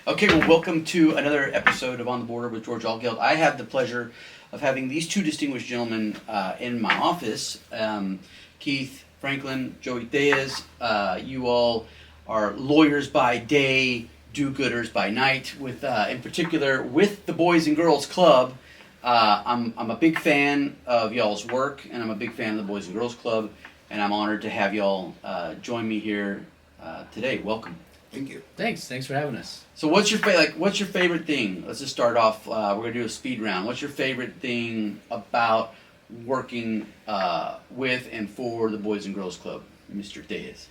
Okay, well, welcome to another episode of On the Border with George Allgeld. I have the pleasure of having these two distinguished gentlemen in my office. Keith Franklin, Joey Tellez. You all are lawyers by day, do-gooders by night. With, in particular, with the Boys and Girls Club. I'm a big fan of y'all's work, and I'm a big fan of the Boys and Girls Club, and I'm honored to have y'all join me here today. Welcome. Thank you. Thanks for having us. So what's your favorite thing? Let's just start off. We're gonna do a speed round. What's your favorite thing about working with and for the Boys and Girls Club, Mr. Tellez?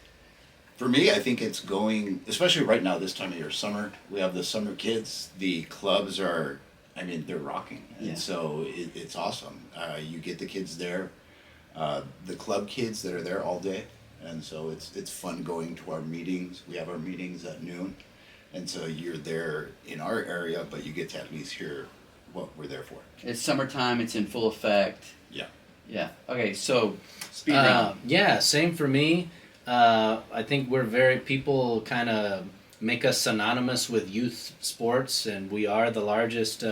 For me, I think it's going, especially right now, this time of year, summer. We have the summer kids. The clubs are, they're rocking. And so it's awesome. You get the kids there, the club kids that are there all day. And so it's fun going to our meetings. We have our meetings at noon. And so you're there in our area, but you get to at least hear what we're there for. It's summertime. It's in full effect. Yeah. Yeah. Okay, so speed round. Yeah, same for me. I think people kind of make us synonymous with youth sports, and we are the largest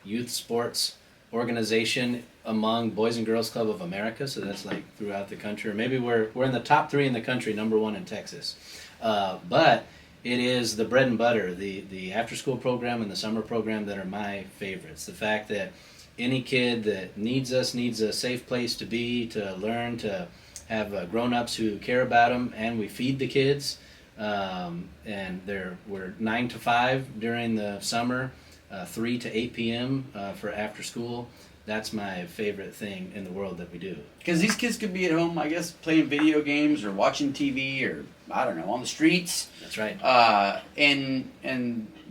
youth sports organization among Boys and Girls Club of America, so that's like throughout the country, or maybe we're in the top 3 in the country, number 1 in Texas. But it is the bread and butter, the after school program and the summer program that are my favorites. The fact that any kid that needs us needs a safe place to be, to learn, to have grown-ups who care about them, and we feed the kids. And we're 9 to 5 during the summer, 3 to 8 p.m. For after school. That's my favorite thing in the world that we do. Because these kids could be at home, I guess, playing video games or watching TV or, I don't know, on the streets. That's right. And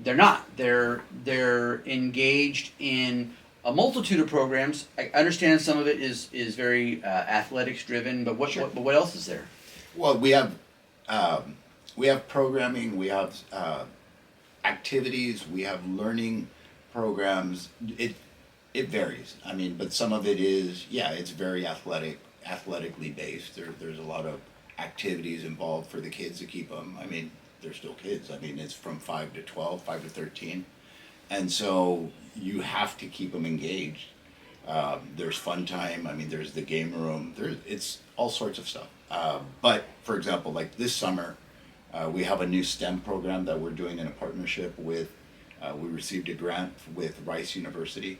they're not. They're engaged in a multitude of programs. I understand some of it is very athletics driven, but what else is there? Well, we have programming, we have activities, we have learning programs. It varies. But some of it is, it's very athletically based. There's a lot of activities involved for the kids to keep them. They're still kids. It's from 5 to 12, 5 to 13. And so you have to keep them engaged. There's fun time. There's the game room. It's all sorts of stuff. But, for example, like this summer, we have a new STEM program that we're doing in a partnership with, we received a grant with Rice University.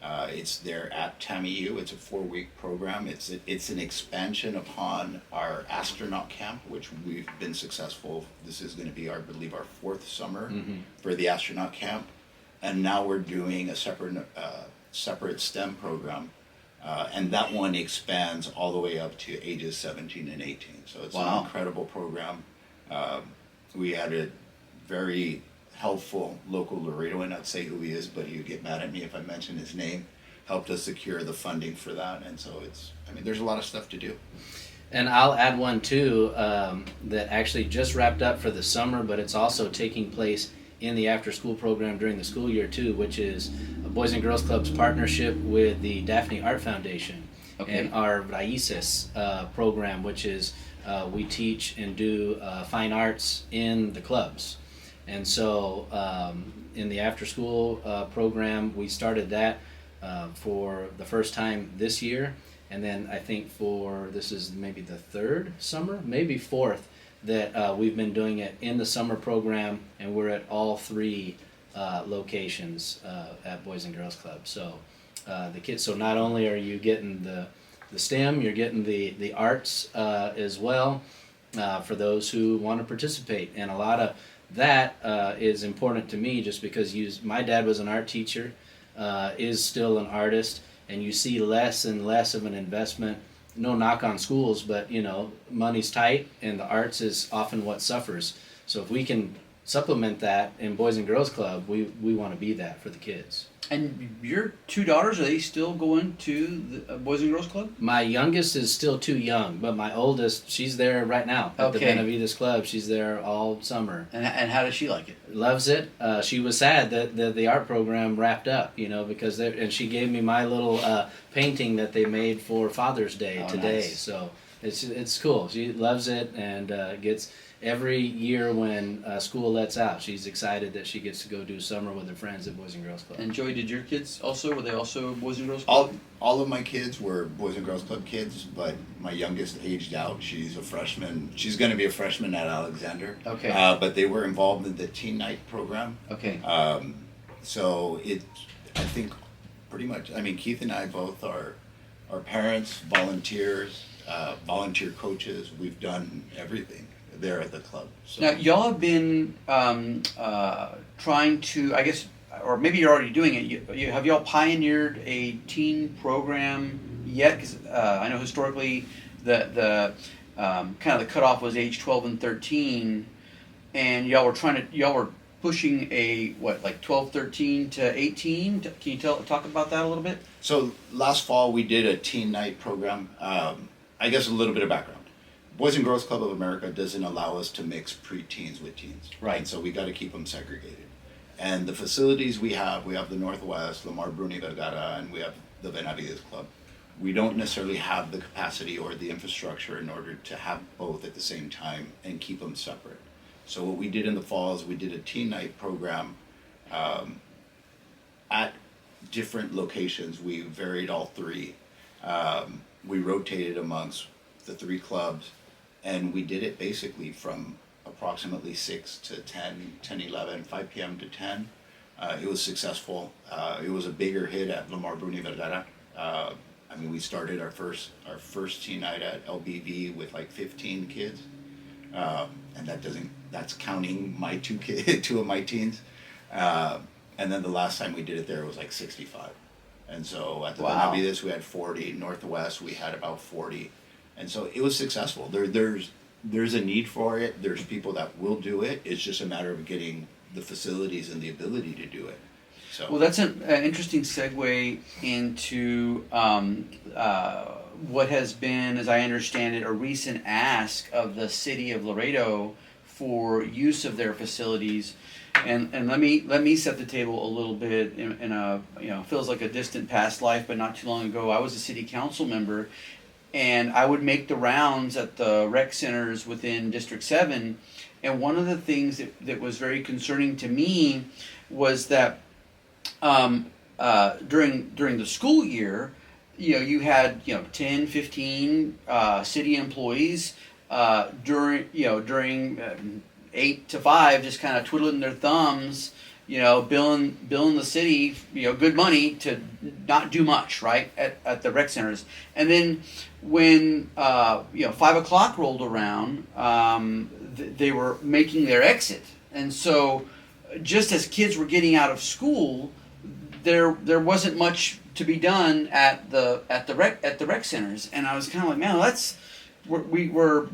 It's there at TAMIU. It's a 4-week program. It's an expansion upon our astronaut camp, which we've been successful. This is going to be, I believe, our 4th summer for the astronaut camp. And now we're doing a separate STEM program. And that one expands all the way up to ages 17 and 18. So it's an incredible program. We had a very helpful local Laredo, I'd say who he is, but he'd get mad at me if I mention his name, helped us secure the funding for that. And so there's a lot of stuff to do. And I'll add one too, that actually just wrapped up for the summer, but it's also taking place in the after school program during the school year too, which is a Boys and Girls Club's partnership with the Daphne Art Foundation. Okay. And our Raices program, which is we teach and do fine arts in the clubs. And so in the after school program, we started that for the first time this year. And then I think this is maybe the 3rd summer, maybe 4th, that we've been doing it in the summer program, and we're at all 3 locations at Boys and Girls Club. So the kids, so not only are you getting the STEM, you're getting the arts as well for those who want to participate. And a lot of that is important to me just because my dad was an art teacher, is still an artist, and you see less and less of an investment. No knock on schools, but money's tight and the arts is often what suffers. So if we can supplement that in Boys and Girls Club, we want to be that for the kids. And your 2 daughters, are they still going to the Boys and Girls Club? My youngest is still too young, but my oldest, she's there right now at the Benavides Club. She's there all summer. And how does she like it? Loves it. She was sad that the art program wrapped up, because and she gave me my little painting that they made for Father's Day today. Nice. So it's cool. She loves it and gets every year when school lets out, she's excited that she gets to go do summer with her friends at Boys and Girls Club. And Joey, did your kids also? Were they also Boys and Girls Club? All of my kids were Boys and Girls Club kids, but my youngest aged out. She's a freshman. She's going to be a freshman at Alexander. Okay. But they were involved in the teen night program. Okay. So I think pretty much, I mean, Keith and I both are parents, volunteers, volunteer coaches. We've done everything there at the club. So. Now, y'all have been trying to, I guess, or maybe you're already doing it. Have y'all pioneered a teen program yet? Because I know historically the kind of the cutoff was age 12 and 13, and y'all were pushing a like 12, 13 to 18. Can you talk about that a little bit? So last fall we did a teen night program. I guess a little bit of background. Boys and Girls Club of America doesn't allow us to mix preteens with teens. Right. And so we got to keep them segregated. And the facilities we have the Northwest, Lamar Bruni Vergara, and we have the Benavides Club. We don't necessarily have the capacity or the infrastructure in order to have both at the same time and keep them separate. So what we did in the fall is we did a teen night program at different locations. We varied all three. We rotated amongst the three clubs, and we did it basically from approximately 6 to 10, 11, 5 p.m. to 10. It was successful. It was a bigger hit at Lamar Bruni Vergara. I mean, we started our first teen night at LBV with like 15 kids, and that's counting my two of my teens. And then the last time we did it there was like 65. And so at the Benavides we had 40, Northwest we had about 40. And so it was successful. There's a need for it. There's people that will do it. It's just a matter of getting the facilities and the ability to do it. So. Well, that's an interesting segue into what has been, as I understand it, a recent ask of the city of Laredo for use of their facilities. And let me set the table a little bit. In a feels like a distant past life, but not too long ago, I was a city council member, and I would make the rounds at the rec centers within District 7. And one of the things that was very concerning to me was that during the school year, you had 10, 15 city employees during 8 to 5 just kind of twiddling their thumbs, billing the city good money to not do much, right, at the rec centers. And then when 5 o'clock rolled around, they were making their exit. And so just as kids were getting out of school, there wasn't much to be done at the rec centers. And I was kind of like, man, we're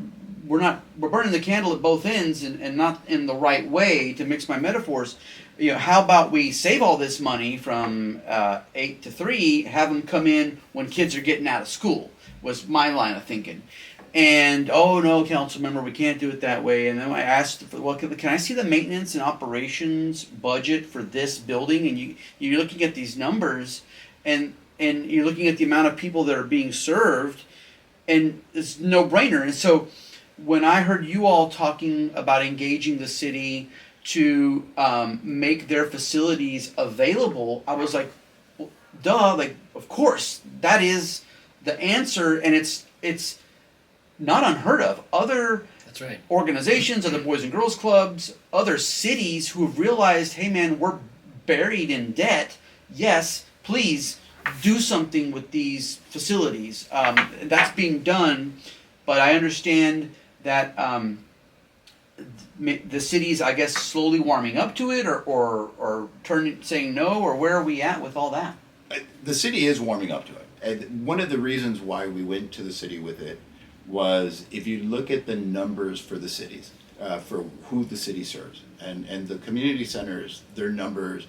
burning the candle at both ends and not in the right way, to mix my metaphors. How about we save all this money from 8 to 3, have them come in when kids are getting out of school, was my line of thinking. And, oh no, council member, we can't do it that way. And then I asked, can I see the maintenance and operations budget for this building? And you're looking at these numbers, and you're looking at the amount of people that are being served, and it's no brainer. And so when I heard you all talking about engaging the city to make their facilities available, I was like, well, duh, like, of course, that is the answer, and it's not unheard of. Other That's right. organizations, other Boys and Girls Clubs, other cities who have realized, hey man, we're buried in debt. Yes, please do something with these facilities. That's being done, but I understand that the city's, I guess, slowly warming up to it, or saying no, or where are we at with all that? The city is warming up to it. And one of the reasons why we went to the city with it was, if you look at the numbers for the cities, for who the city serves, and the community centers, their numbers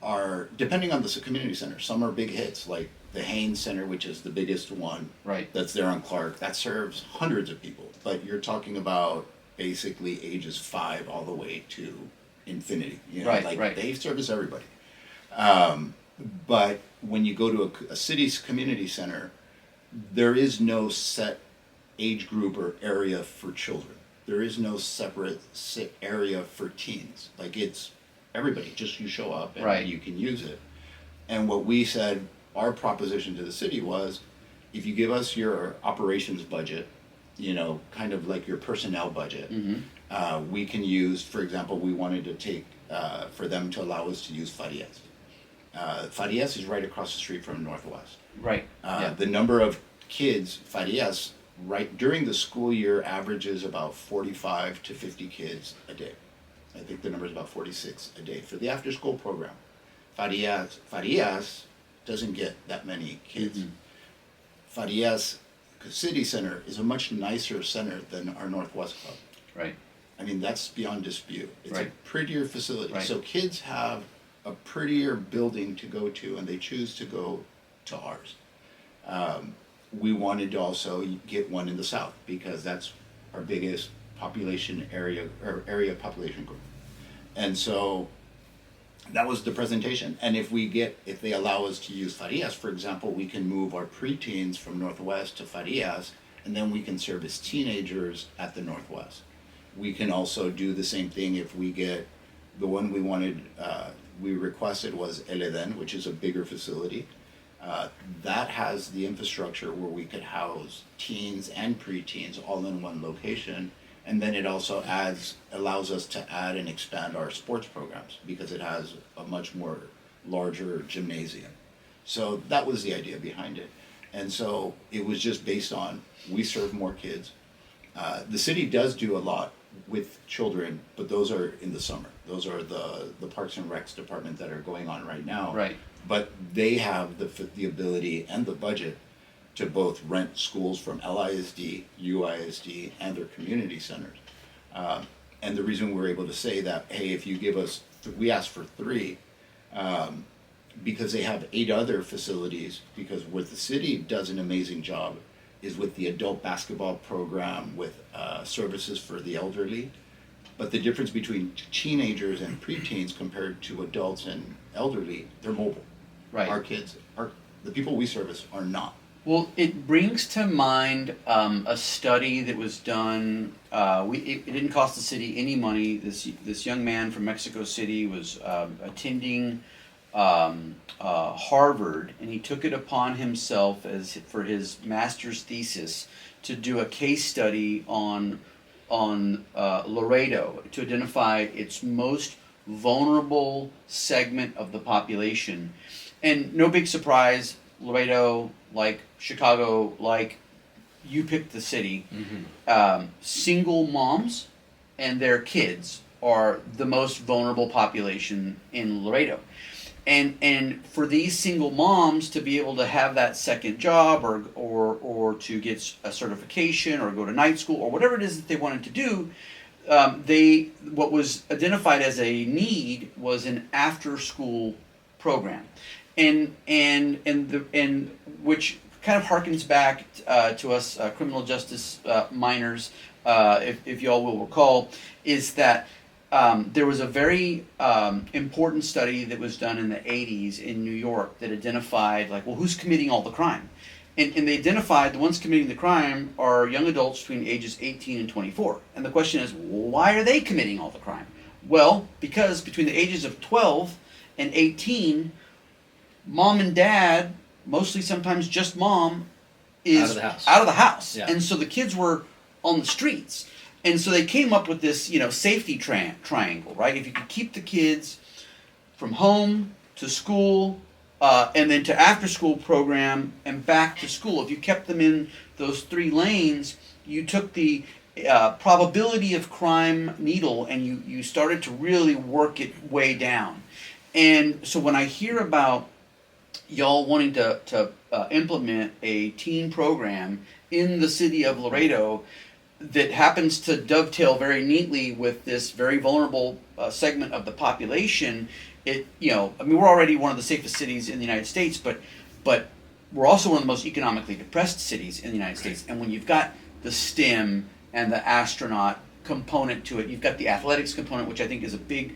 are, depending on the community center, some are big hits, like the Haynes Center, which is the biggest one, Right. that's there on Clark, that serves hundreds of people. But you're talking about basically ages 5 all the way to infinity. Right. They service everybody. But when you go to a city's community center, there is no set age group or area for children. there is no separate area for teens. Like it's everybody, just you show up and Right. you can use it. And what we said, our proposition to the city was, if you give us your operations budget, you know, kind of like your personnel budget, we can use, for example, we wanted to take, for them to allow us to use Farias. Farias is right across the street from Northwest. Right. Yeah. The number of kids, Farias, right during the school year averages about 45 to 50 kids a day. I think the number is about 46 a day for the after school program. Farias doesn't get that many kids. Farias City Center is a much nicer center than our Northwest Club. Right. I mean, that's beyond dispute. It's Right. a prettier facility. Right. So kids have a prettier building to go to, and they choose to go to ours. We wanted to also get one in the south because that's our biggest population area, or area population group. And so that was the presentation. And if they allow us to use Farias, for example, we can move our preteens from Northwest to Farias, and then we can service teenagers at the Northwest. We can also do the same thing if we get the one we wanted, we requested was El Eden, which is a bigger facility. That has the infrastructure where we could house teens and preteens all in one location. And then it also allows us to add and expand our sports programs because it has a much more larger gymnasium. So that was the idea behind it. And so it was just based on, we serve more kids. The city does do a lot with children, but those are in the summer. Those are the Parks and Recs department that are going on right now. Right. But they have the ability and the budget to both rent schools from LISD, UISD, and their community centers. And the reason we're able to say that, hey, if you give us, we asked for 3, because they have 8 other facilities, because what the city does an amazing job is with the adult basketball program, with services for the elderly. But the difference between teenagers and preteens compared to adults and elderly, they're mobile. Right. Our kids, the people we service are not. Well, it brings to mind a study that was done. It didn't cost the city any money. This young man from Mexico City was attending Harvard, and he took it upon himself for his master's thesis to do a case study on Laredo to identify its most vulnerable segment of the population. And no big surprise, Laredo, like Chicago, like you picked the city, single moms and their kids are the most vulnerable population in Laredo. And for these single moms to be able to have that second job or to get a certification or go to night school or whatever it is that they wanted to do, what was identified as a need was an after school program. And which kind of harkens back to us criminal justice minors, if y'all will recall, is that there was a very important study that was done in the 80s in New York that identified, like, well, who's committing all the crime? And they identified the ones committing the crime are young adults between ages 18 and 24. And the question is, why are they committing all the crime? Well, because between the ages of 12 and 18, mom and dad, mostly sometimes just mom, is out of the house. Yeah. And so the kids were on the streets. And so they came up with this, safety triangle, right? If you could keep the kids from home to school, and then to after school program and back to school, if you kept them in those 3 lanes, you took the probability of crime needle and you started to really work it way down. And so when I hear about y'all wanting to implement a teen program in the city of Laredo that happens to dovetail very neatly with this very vulnerable segment of the population, we're already one of the safest cities in the United States, but we're also one of the most economically depressed cities in the United States. And when you've got the STEM and the astronaut component to it, you've got the athletics component, which I think is a big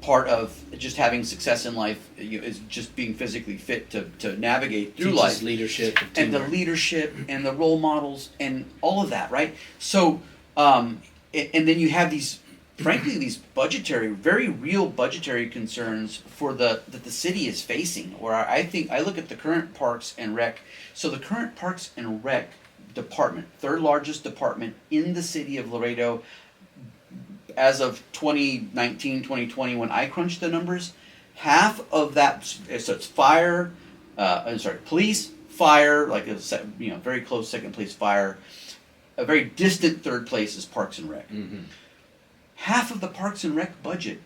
part of just having success in life, is just being physically fit to navigate through Teaches life. leadership And the leadership and the role models and all of that, right? So and then you have these, frankly, these very real budgetary concerns that the city is facing. Where I think I look at the current Parks and Rec. So the current Parks and Rec department, third largest department in the city of Laredo, as of 2019, 2020, when I crunched the numbers, half of that, so it's fire, police, fire, like a very close second place, fire. A very distant third place is Parks and Rec. Mm-hmm. Half of the Parks and Rec budget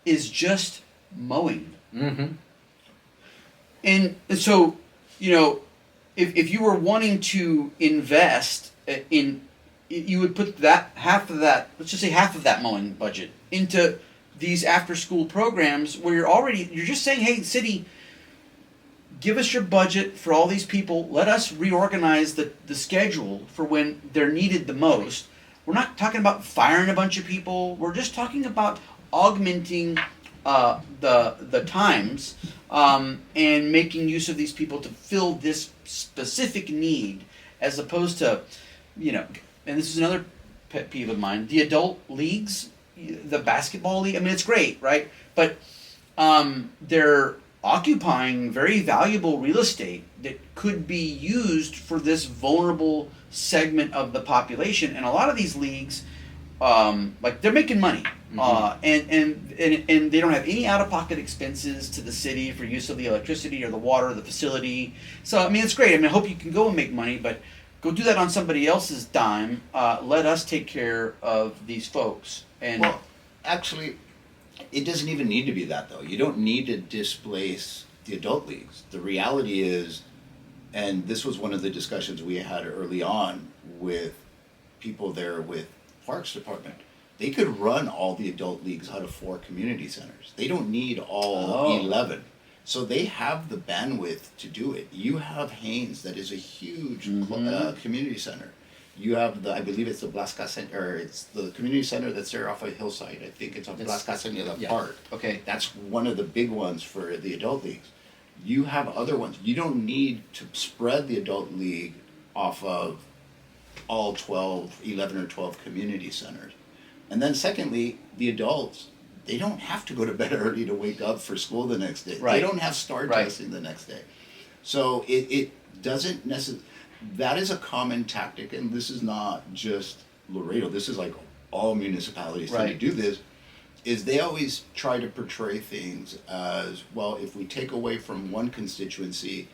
is just mowing. Mm-hmm. And so, if you were wanting to invest in, you would put let's just say half of that mowing budget into these after school programs where you're just saying, hey, city, give us your budget for all these people. Let us reorganize the schedule for when they're needed the most. We're not talking about firing a bunch of people. We're just talking about augmenting the times and making use of these people to fill this specific need, as opposed to, and this is another pet peeve of mine, the adult leagues, the basketball league. I mean, it's great, right? But they're occupying very valuable real estate that could be used for this vulnerable segment of the population. And a lot of these leagues, they're making money, and they don't have any out-of-pocket expenses to the city for use of the electricity or the water or the facility. So I mean, it's great. I mean, I hope you can go and make money, but go do that on somebody else's dime. Let us take care of these folks. And well, actually, it doesn't even need to be that, though. You don't need to displace the adult leagues. The reality is, and this was one of the discussions we had early on with people there with Parks Department, they could run all the adult leagues out of 4 community centers. They don't need all 11. So they have the bandwidth to do it. You have Haynes, that is a huge community center. You have I believe it's the Blasca Center, or it's the community center that's there off a hillside. I think it's on Blasca Center Park. Okay. That's one of the big ones for the adult leagues. You have other ones. You don't need to spread the adult league off of all 11 or 12 community centers. And then secondly, the adults, they don't have to go to bed early to wake up for school the next day. Right. They don't have STAR testing the next day. So it doesn't necessarily, that is a common tactic, and this is not just Laredo, this is like all municipalities that do this, is they always try to portray things as, well, if we take away from one constituency,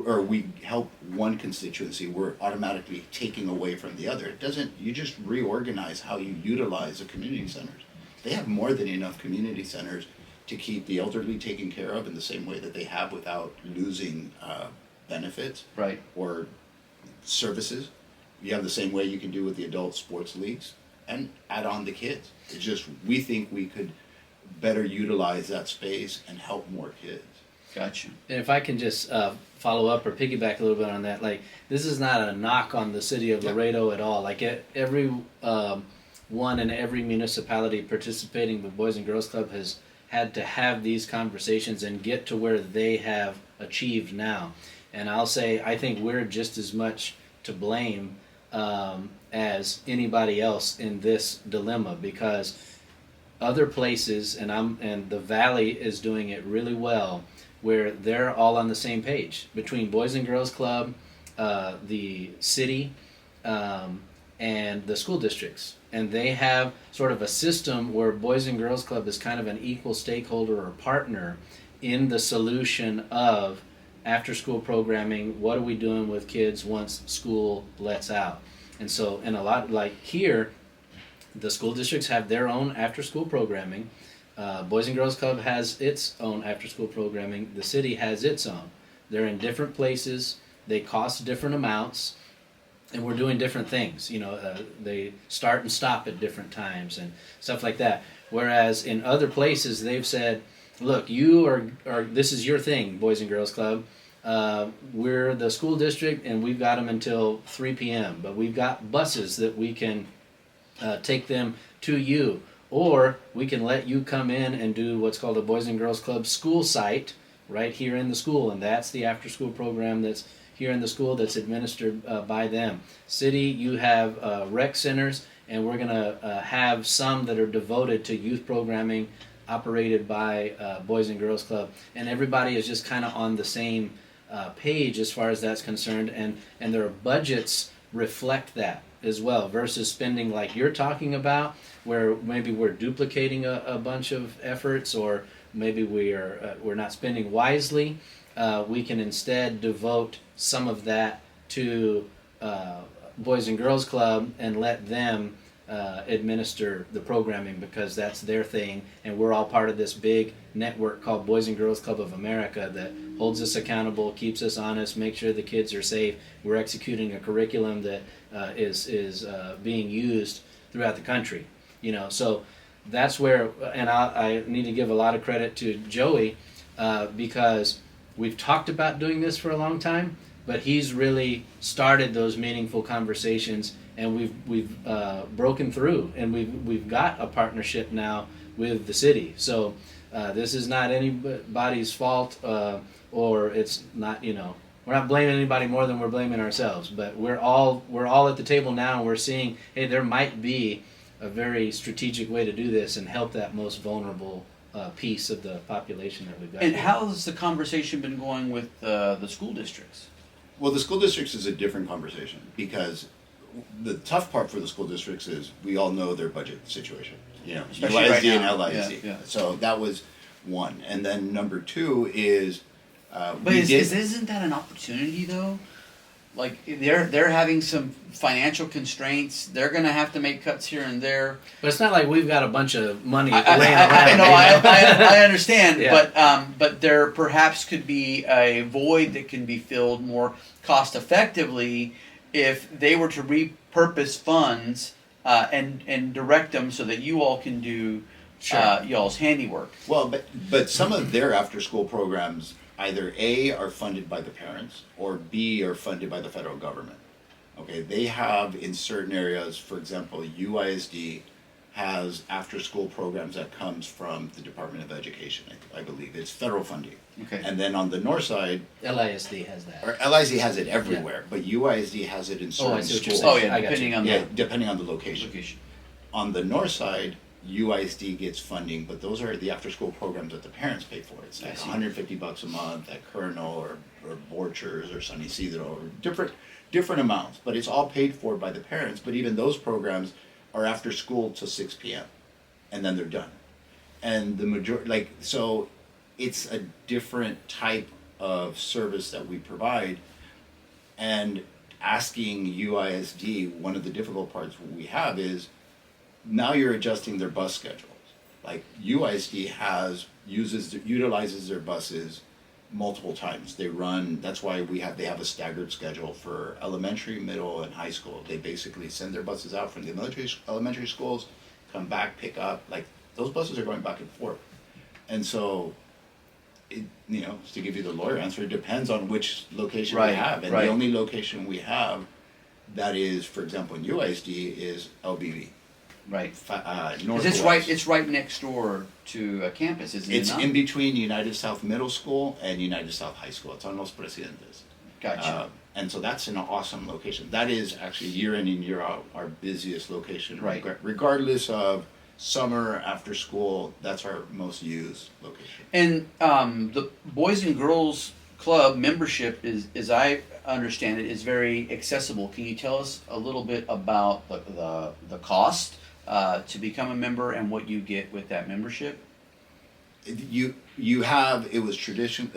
or we help one constituency, we're automatically taking away from the other. It doesn't, you just reorganize how you utilize the community centers. They have more than enough community centers to keep the elderly taken care of in the same way that they have without losing benefits or services. You have the same way you can do with the adult sports leagues, and add on the kids. It's just, we think we could better utilize that space and help more kids. Gotcha. And if I can just follow up or piggyback a little bit on that, like, this is not a knock on the city of Laredo at all. Like, every one in every municipality participating with Boys and Girls Club has had to have these conversations and get to where they have achieved now. And I'll say, I think we're just as much to blame as anybody else in this dilemma, because other places, and the Valley is doing it really well, where they're all on the same page between Boys and Girls Club, the city, and the school districts. And they have sort of a system where Boys and Girls Club is kind of an equal stakeholder or partner in the solution of after school programming. What are we doing with kids once school lets out? And so, in a lot, like here, the school districts have their own after school programming. Boys and Girls Club has its own after school programming. The city has its own. They're in different places. They cost different amounts. And we're doing different things. They start and stop at different times and stuff like that. Whereas in other places, they've said, look, you are this is your thing, Boys and Girls Club. We're the school district, and we've got them until 3 p.m. But we've got buses that we can take them to you. Or we can let you come in and do what's called a Boys and Girls Club school site right here in the school. And that's the after-school program that's here in the school that's administered by them. City, you have rec centers, and we're going to have some that are devoted to youth programming operated by Boys and Girls Club, and everybody is just kind of on the same page as far as that's concerned, and their budgets reflect that as well, versus spending like you're talking about, where maybe we're duplicating a bunch of efforts, or maybe we're not spending wisely. We can instead devote some of that to Boys and Girls Club and let them administer the programming, because that's their thing, and we're all part of this big network called Boys and Girls Club of America that holds us accountable, keeps us honest, makes sure the kids are safe. We're executing a curriculum that is being used throughout the country. So that's where, and I need to give a lot of credit to Joey, because we've talked about doing this for a long time, but he's really started those meaningful conversations, and we've broken through, and we've got a partnership now with the city. So this is not anybody's fault, or it's not, we're not blaming anybody more than we're blaming ourselves. But we're all at the table now, and we're seeing, hey, there might be a very strategic way to do this and help that most vulnerable piece of the population that we've got. And how's the conversation been going with the school districts? Well, the school districts is a different conversation, because the tough part for the school districts is we all know their budget situation. Especially UISD right now. and LISD. Yeah. So that was one. And then number two is But isn't that an opportunity though? Like they're having some financial constraints. They're going to have to make cuts here and there. But it's not like we've got a bunch of money laying I around. know. I understand. Yeah. But there perhaps could be a void that can be filled more cost effectively if they were to repurpose funds and direct them so that you all can do y'all's handiwork. Well, but some of their after school programs either A, are funded by the parents, or B, are funded by the federal government. Okay, they have in certain areas, for example, UISD has after school programs that comes from the Department of Education, I believe. It's federal funding. Okay. And then on the north side, LISD has that. or LISD has it everywhere, but UISD has it in certain I see what you're schools. saying. Oh yeah, I got depending you. on Yeah, the depending on the location. location. On the north side, UISD gets funding, but those are the after-school programs that the parents pay for. It's I like see. $150 a month at Colonel or Borchers or San Isidro, or different amounts. But it's all paid for by the parents. But even those programs are after school till 6 p.m. and then they're done. And the majority, so it's a different type of service that we provide. And asking UISD, one of the difficult parts we have is, now you're adjusting their bus schedules. Like UISD utilizes their buses multiple times. They run. That's why they have a staggered schedule for elementary, middle, and high school. They basically send their buses out from the elementary schools, come back, pick up. Like those buses are going back and forth, and so, to give you the lawyer answer, it depends on which location we have. And the only location we have that is, for example, in UISD is LBV. Right. Northwest. It's right next door to a campus, isn't it? It's in between United South Middle School and United South High School. It's on Los Presidentes. Gotcha. And so that's an awesome location. That is actually year in and year out our busiest location. Right. Regardless of summer, after school, that's our most used location. And the Boys and Girls Club membership is, as I understand it, is very accessible. Can you tell us a little bit about the cost to become a member and what you get with that membership? You have, it was tradition.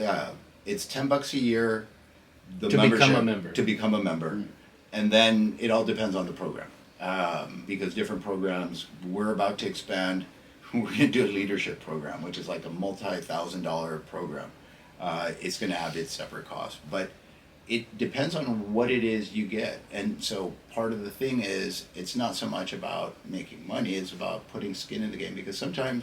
It's $10 a year. To become a member. To become a member, Mm. and then it all depends on the program, because different programs, we're about to expand. We're going to do a leadership program, which is like a multi-$1,000 program. It's going to have its separate cost, but it depends on what it is you get. And so part of the thing is, it's not so much about making money, it's about putting skin in the game, because sometimes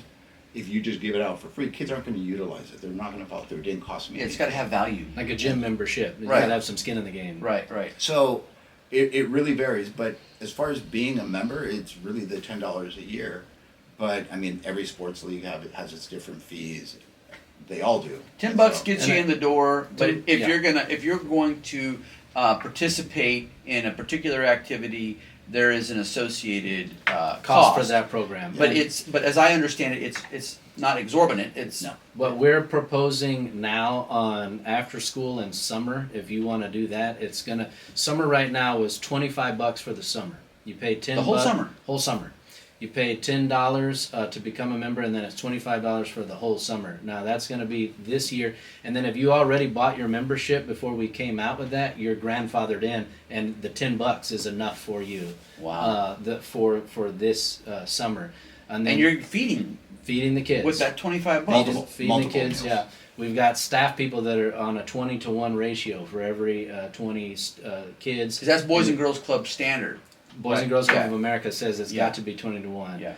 if you just give it out for free, kids aren't going to utilize it. They're not going to follow through. It didn't cost me Yeah, it's anything. got to have value. Like a gym membership. You Right. gotta have some skin in the game. Right. So it really varies, but as far as being a member, it's really the $10 a year. But I mean, every sports league has its different fees. They all do. $10 gets you in the door, but if yeah. you're going to participate in a particular activity, there is an associated Cost for that program. But And but as I understand it, it's not exorbitant. It's No. what we're proposing now on after school and summer, if you want to do that, summer right now is $25 for the summer. You pay the whole summer. Whole summer. You pay $10 to become a member, and then it's $25 for the whole summer. Now that's going to be this year, and then if you already bought your membership before we came out with that, you're grandfathered in, and the $10 is enough for you. Wow. For this summer, and then And you're feeding the kids with that $25. feeding the kids. meals. Yeah, we've got staff people that are on a 20-to-1 ratio for every 20 kids. Because that's Boys and Girls Club standard. Boys Right. and Girls Club Yeah. of America says it's Yeah. got to be 20-to-1. Yeah.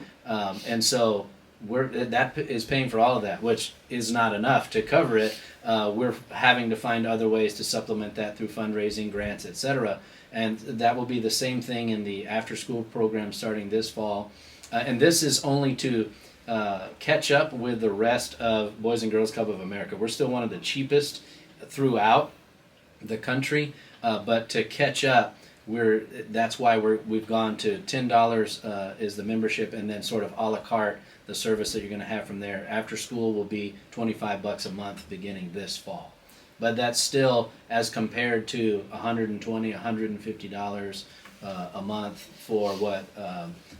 And so that is paying for all of that, which is not enough to cover it. We're having to find other ways to supplement that through fundraising, grants, etc. And that will be the same thing in the after-school program starting this fall. And this is only to catch up with the rest of Boys and Girls Club of America. We're still one of the cheapest throughout the country, but to catch up, that's why we've gone to $10 is the membership, and then sort of a la carte the service that you're going to have from there. After school will be $25 a month beginning this fall, but that's still as compared to $120, $150 a month for what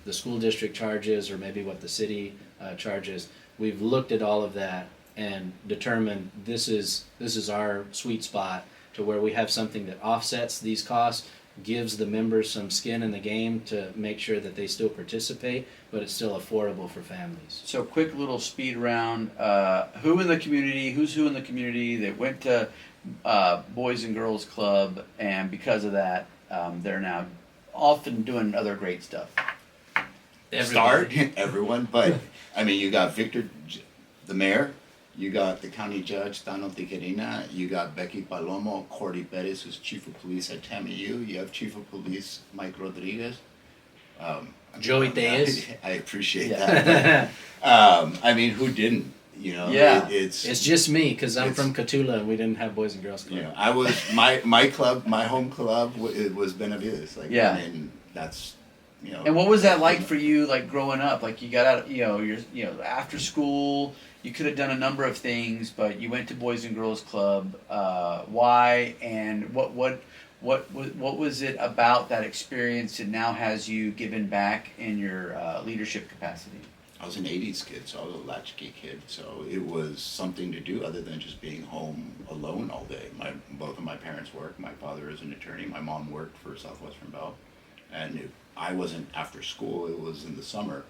the school district charges, or maybe what the city charges. We've looked at all of that and determined this is our sweet spot to where we have something that offsets these costs, gives the members some skin in the game to make sure that they still participate, but it's still affordable for families. So quick little speed round. Who's who in the community that went to Boys and Girls Club, and because of that, they're now often doing other great stuff. Start everyone, but I mean, you got Victor, the mayor. You got the county judge, Tano Tijerina. You got Becky Palomo, Cordy Perez, who's chief of police at TAMU. You have chief of police Mike Rodriguez. Joey Tellez. I appreciate Yeah. that. But, I mean, who didn't? You know, Yeah. it's just me, because I'm it's- from Cotulla and we didn't have Boys and Girls Club. you know, I was my club, my home club. It was Benavides. Like, Yeah. I mean, that's you know. And what was that like for you, like growing up? Like you got out, after school. You could have done a number of things, but you went to Boys and Girls Club. Why, and what was it about that experience that now has you given back in your leadership capacity? I was an 80s kid, so I was a latchkey kid. So it was something to do other than just being home alone all day. Both of my parents worked. My father is an attorney. My mom worked for Southwestern Bell. And if I wasn't after school, it was in the summer.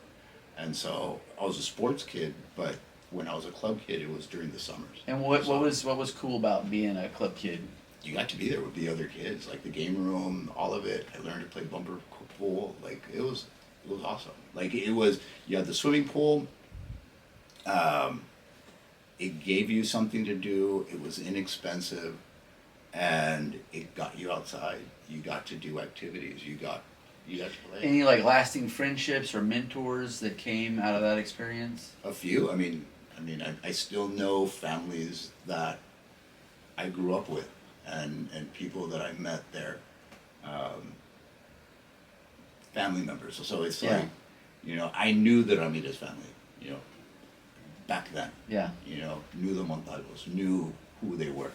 And so I was a sports kid, but when I was a club kid, it was during the summers. And what was cool about being a club kid? You got to be there with the other kids, like the game room, all of it. I learned to play bumper pool. Like it was awesome. Like you had the swimming pool. It gave you something to do. It was inexpensive, and it got you outside. You got to do activities. You got to play. Any like lasting friendships or mentors that came out of that experience? A few. I mean, I still know families that I grew up with, and people that I met there, family members. So it's Yeah. like, I knew the Ramirez family, back then. Yeah. Knew the Montalvos, knew who they were,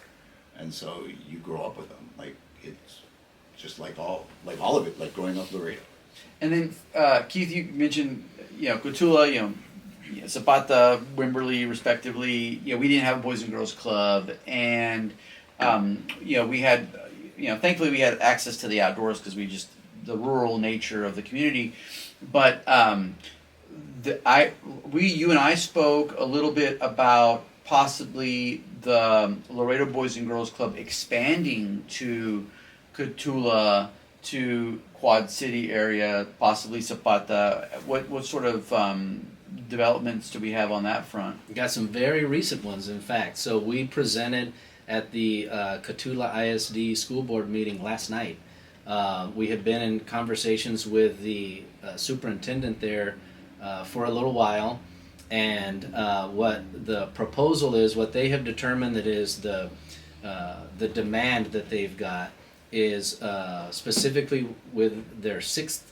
and so you grow up with them. Like it's just like all of it, like growing up Laredo. And then Keith, you mentioned Cotulla, Zapata, Wimberley, respectively. We didn't have a Boys and Girls Club, and we had, thankfully we had access to the outdoors because the rural nature of the community. But you and I spoke a little bit about possibly the Laredo Boys and Girls Club expanding to Cotulla, to Quad City area, possibly Zapata. What sort of developments do we have on that front? We got some very recent ones, in fact. So we presented at the Cotulla ISD school board meeting last night. We had been in conversations with the superintendent there for a little while, and what the proposal is, what they have determined that is the demand that they've got is specifically with their 6th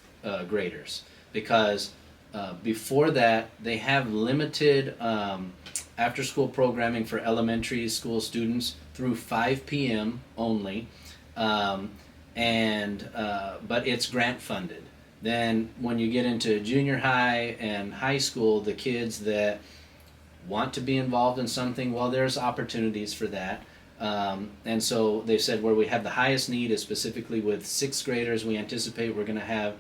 graders, because before that they have limited after-school programming for elementary school students through 5 p.m. only, but it's grant funded. Then when you get into junior high and high school, the kids that want to be involved in something, well, there's opportunities for that. And so they said where we have the highest need is specifically with 6th graders. We anticipate we're going to have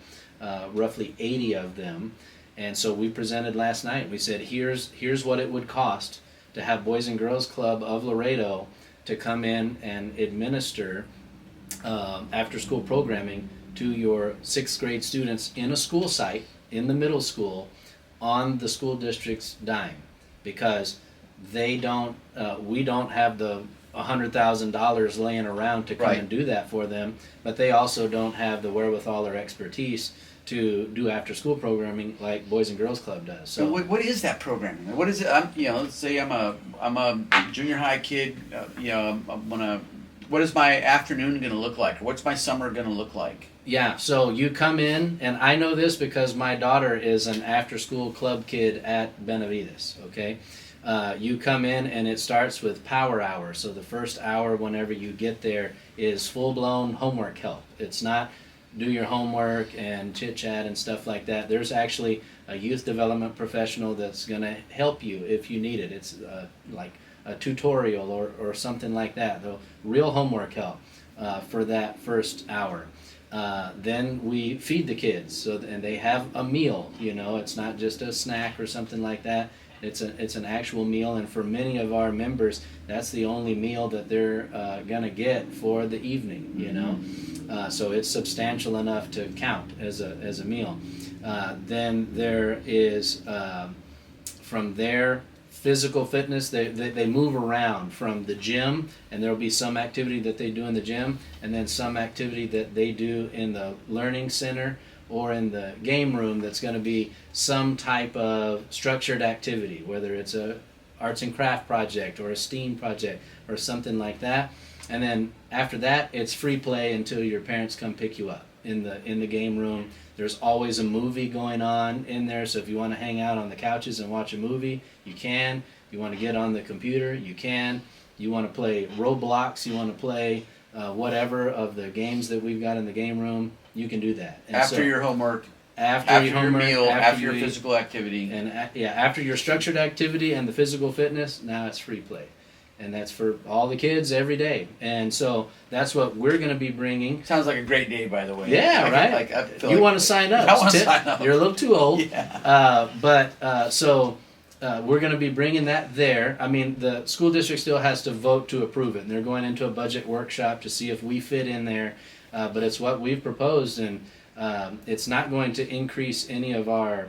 roughly 80 of them. And so we presented last night. We said, here's what it would cost to have Boys and Girls Club of Laredo to come in and administer after-school programming to your 6th grade students in a school site, in the middle school, on the school district's dime. Because we don't have the $100,000 laying around to come Right. and do that for them, but they also don't have the wherewithal or expertise to do after-school programming like Boys and Girls Club does. So So what is that programming? What is it? Let's say I'm a junior high kid. What is my afternoon going to look like? What's my summer going to look like? yeah, so you come in, and I know this because my daughter is an after-school club kid at Benavides, okay? You come in, and it starts with power hour. So the first hour whenever you get there is full-blown homework help. It's not do your homework and chit-chat and stuff like that. There's actually a youth development professional that's going to help you if you need it. It's like a tutorial or something like that. The real homework help for that first hour. Then we feed the kids, and they have a meal. It's not just a snack or something like that. It's an actual meal, and for many of our members, that's the only meal that they're gonna get for the evening. So it's substantial enough to count as a meal. Then there is from there physical fitness. They move around from the gym, and there'll be some activity that they do in the gym, and then some activity that they do in the learning center or in the game room that's going to be some type of structured activity, whether it's a arts and craft project or a STEAM project or something like that. And then after that, it's free play until your parents come pick you up in the game room. There's always a movie going on in there, so if you want to hang out on the couches and watch a movie, you can. You want to get on the computer, you can. You want to play Roblox, you want to play whatever of the games that we've got in the game room, you can do that. And After so, your homework, after your homework, meal, after your you eat, physical activity. and after your structured activity and the physical fitness, now it's free play. And that's for all the kids every day. And so that's what we're going to be bringing. Sounds like a great day, by the way. Yeah, right? I feel You like- want to sign up. I want to Tim. sign up. You're a little too old. Yeah. So we're going to be bringing that there. I mean, the school district still has to vote to approve it. And they're going into a budget workshop to see if we fit in there. But it's what we've proposed. And it's not going to increase any of our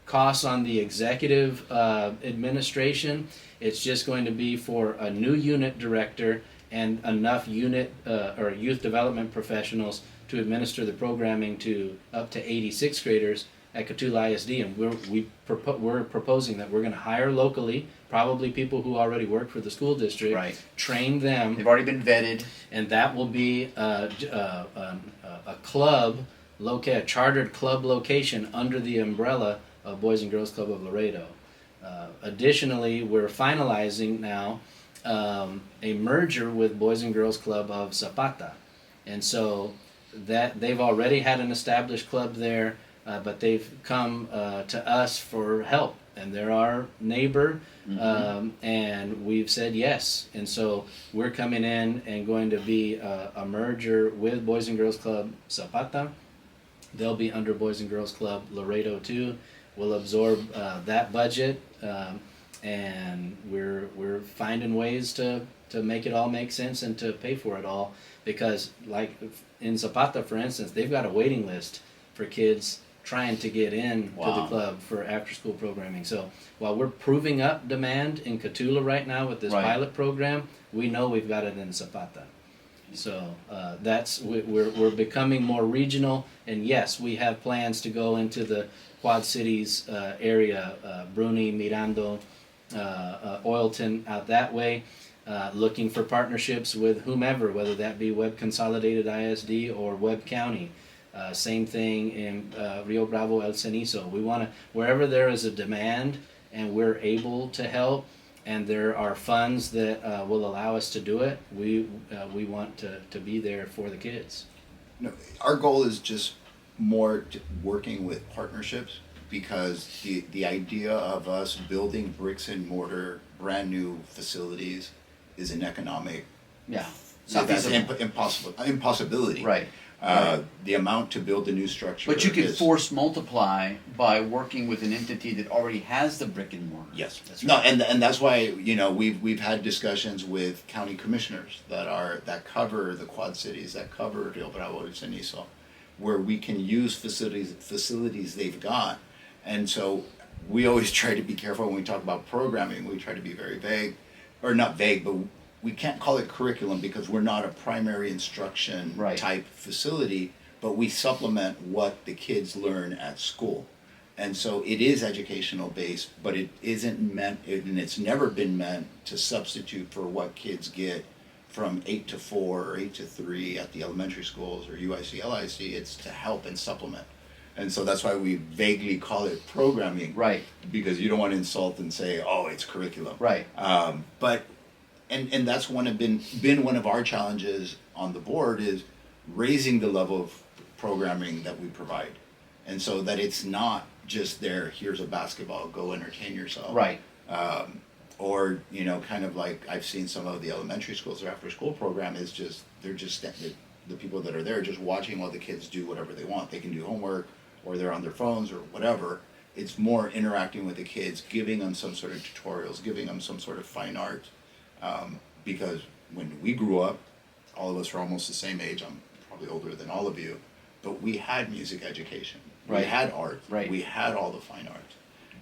costs on the executive administration. It's just going to be for a new unit director and enough unit or youth development professionals to administer the programming to up to 86 graders at Cotulla ISD. And we're proposing that we're going to hire locally, probably people who already work for the school district, Right. train them, They've already been vetted. and that will be a club, a chartered club location under the umbrella of Boys and Girls Club of Laredo. Additionally, we're finalizing now a merger with Boys and Girls Club of Zapata, and so that they've already had an established club there, but they've come to us for help, and they're our neighbor, and we've said yes, and so we're coming in and going to be a merger with Boys and Girls Club Zapata. They'll be under Boys and Girls Club Laredo too. We'll absorb that budget, and we're finding ways to make it all make sense and to pay for it all, because like in Zapata, for instance, they've got a waiting list for kids trying to get in to the Wow. club for after school programming. So while we're proving up demand in Cotulla right now with this Right. pilot program, we know we've got it in Zapata. So we're becoming more regional, and yes, we have plans to go into the Quad Cities area, Bruni, Mirando, Oilton, out that way, looking for partnerships with whomever, whether that be Webb Consolidated ISD or Webb County. Same thing in Rio Bravo, El Cenizo. We want to, wherever there is a demand and we're able to help, and there are funds that will allow us to do it, we want to be there for the kids. No, our goal is just more working with partnerships, because the idea of us building bricks and mortar brand new facilities is an economic Yeah. so that's feasible. impossibility. Right. The amount to build a new structure. But you can is, force multiply by working with an entity that already has the brick and mortar. Yes. That's No, right. and that's why we've had discussions with county commissioners that cover the Quad Cities, that cover Rio Bravo and Cenizo, where we can use facilities they've got, and so we always try to be careful when we talk about programming. We try to be very vague, or not vague, but we can't call it curriculum because we're not a primary instruction Right. type facility, but we supplement what the kids learn at school. And so it is educational based, but it isn't meant, and it's never been meant to substitute for what kids get from 8 to 4 or 8 to 3 at the elementary schools or UIC, LIC. It's to help and supplement. And so that's why we vaguely call it programming. Right. Because you don't want to insult and say, oh, it's curriculum. Right. But and that's been one of our challenges on the board, is raising the level of programming that we provide, and so that it's not just there. Here's a basketball, go entertain yourself. Right. Or kind of like I've seen some of the elementary schools, their after school program is just the people that are there just watching while the kids do whatever they want. They can do homework, or they're on their phones or whatever. It's more interacting with the kids, giving them some sort of tutorials, giving them some sort of fine art. Because when we grew up, all of us were almost the same age. I'm probably older than all of you, but we had music education. Right. We had art. Right. We had all the fine art.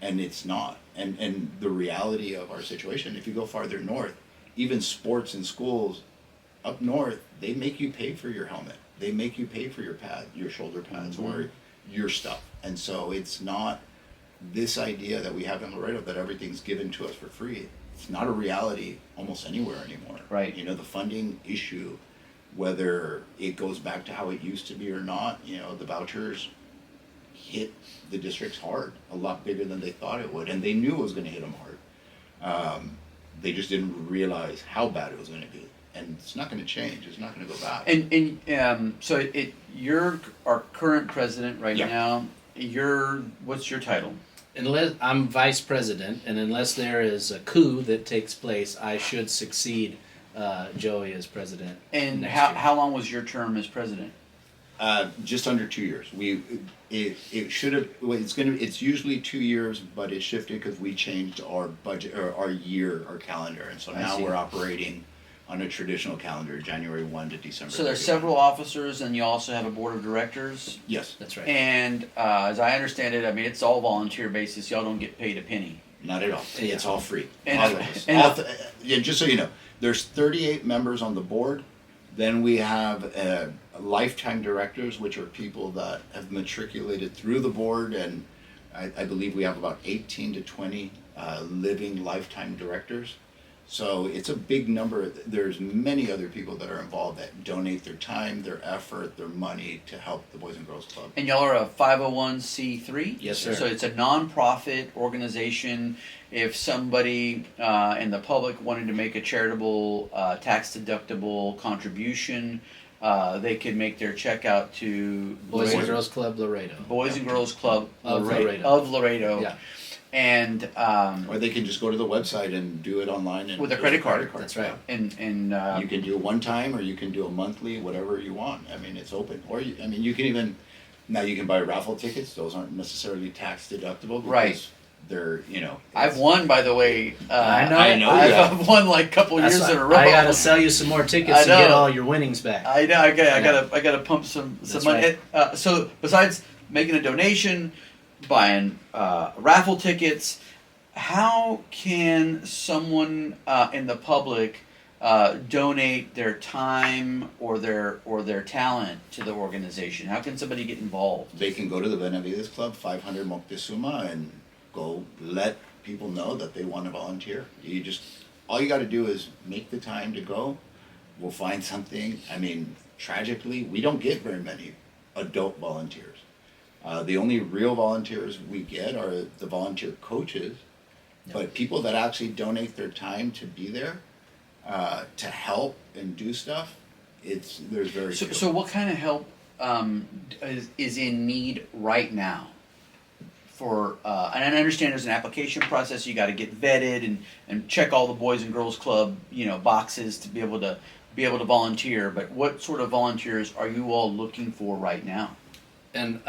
And it's not. And the reality of our situation, if you go farther north, even sports in schools up north, they make you pay for your helmet. They make you pay for your pad, your shoulder pads, or your stuff. And so it's not this idea that we have in Laredo that everything's given to us for free. It's not a reality almost anywhere anymore. Right. The funding issue, whether it goes back to how it used to be or not, the vouchers hit the districts hard, a lot bigger than they thought it would, and they knew it was going to hit them hard. They just didn't realize how bad it was going to be, and it's not going to change. It's not going to go back. And so you're our current president right Yeah. now. What's your title? Unless I'm vice president, and unless there is a coup that takes place, I should succeed Joey as president. And next year. how long was your term as president? Just under 2 years. It should have. Well, it's usually 2 years, but it shifted because we changed our budget or our calendar, and so I now see. we're operating on a traditional calendar, January 1 to December. So there's 31. several officers, and you also have a board of directors. Yes, That's right. And as I understand it, I mean it's all volunteer basis. Y'all don't get paid a penny. not at all. Yeah. It's all free. And- all of us. and- Yeah, just so you know, there's 38 members on the board. Then we have lifetime directors, which are people that have matriculated through the board, and I believe we have about 18 to 20 living lifetime directors. So it's a big number. There's many other people that are involved that donate their time, their effort, their money to help the Boys and Girls Club. And y'all are a 501c3? Yes, sir. So it's a non-profit organization. If somebody in the public wanted to make a charitable, tax-deductible contribution, they could make their check out to Boys and Girls Club Laredo. Boys and Girls Club Of Laredo. Of Laredo. Yeah. And Or they can just go to the website and do it online. And With a there's credit card. That's right. and You can do it one time, or you can do a monthly, whatever you want. I mean, it's open. Or you can even now you can buy raffle tickets. Those aren't necessarily tax deductible because Right. they're I've won, by the way. I know. I know, I've, yeah. I've won like a couple That's years why in a row. I gotta sell you some more tickets I to get know. all your winnings back. I know. I gotta pump some That's money. So besides making a donation, buying raffle tickets, how can someone in the public donate their time or their talent to the organization? How can somebody get involved? They can go to the Benavides Club, 500 Moctezuma, and go let people know that they want to volunteer. All you got to do is make the time to go. We'll find something. I mean, tragically, we don't get very many adult volunteers. The only real volunteers we get are the volunteer coaches, but people that actually donate their time to be there, to help and do stuff, there's very few. So what kind of help is in need right now? For and I understand there's an application process. You got to get vetted and check all the Boys and Girls Club boxes to be able to volunteer. But what sort of volunteers are you all looking for right now? And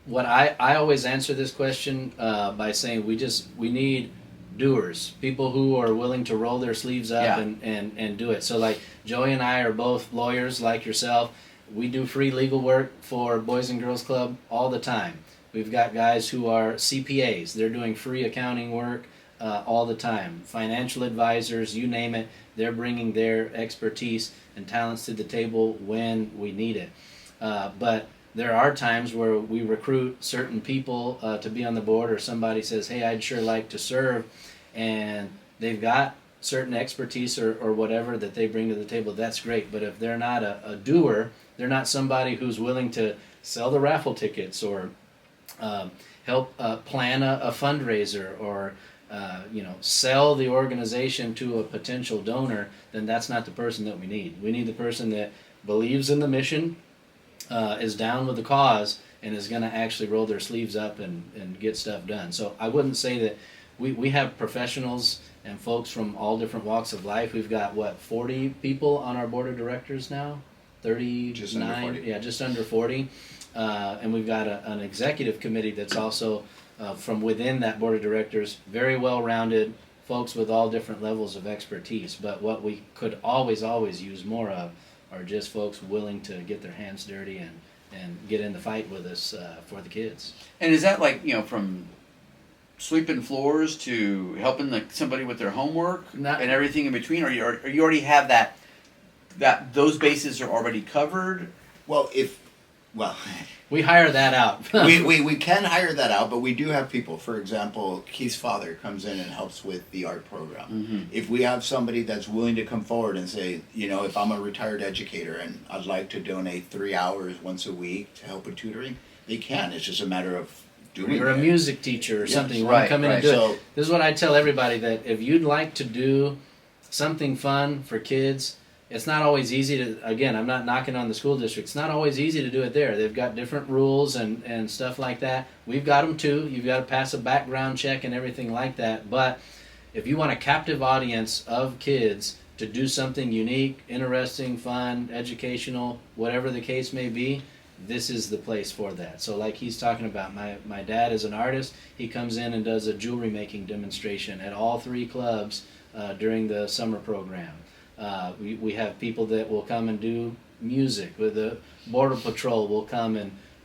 what I always answer this question by saying we need doers, people who are willing to roll their sleeves up and do it. So like Joey and I are both lawyers like yourself. We do free legal work for Boys and Girls Club all the time. We've got guys who are CPAs. They're doing free accounting work all the time. Financial advisors, you name it, they're bringing their expertise and talents to the table when we need it. But there are times where we recruit certain people to be on the board, or somebody says, hey, I'd sure like to serve, and they've got certain expertise or whatever that they bring to the table. That's great. But if they're not a doer, they're not somebody who's willing to sell the raffle tickets or help plan a fundraiser or sell the organization to a potential donor, then that's not the person that we need. We need the person that believes in the mission, is down with the cause, and is going to actually roll their sleeves up and get stuff done. So I wouldn't say that we have professionals and folks from all different walks of life. We've got 40 people on our board of directors now? 39? Just under 40. Yeah, just under 40. And we've got an executive committee that's also from within that board of directors, very well-rounded folks with all different levels of expertise. But what we could always use more of are just folks willing to get their hands dirty and get in the fight with us for the kids. And is that from sweeping floors to helping somebody with their homework and everything in between, or you already have that those bases are already covered? We hire that out. we can hire that out, but we do have people. For example, Keith's father comes in and helps with the art program. Mm-hmm. If we have somebody that's willing to come forward and say, if I'm a retired educator and I'd like to donate 3 hours once a week to help with tutoring, they can. It's just a matter of doing it. You're a music teacher or something. You want to come in and do it. This is what I tell everybody, that if you'd like to do something fun for kids, it's not always easy to, again, I'm not knocking on the school district, it's not always easy to do it there. They've got different rules and stuff like that. We've got them too. You've got to pass a background check and everything like that. But if you want a captive audience of kids to do something unique, interesting, fun, educational, whatever the case may be, this is the place for that. So like he's talking about, my dad is an artist. He comes in and does a jewelry making demonstration at all 3 clubs during the summer program. We have people that will come and do music. With the Border Patrol will come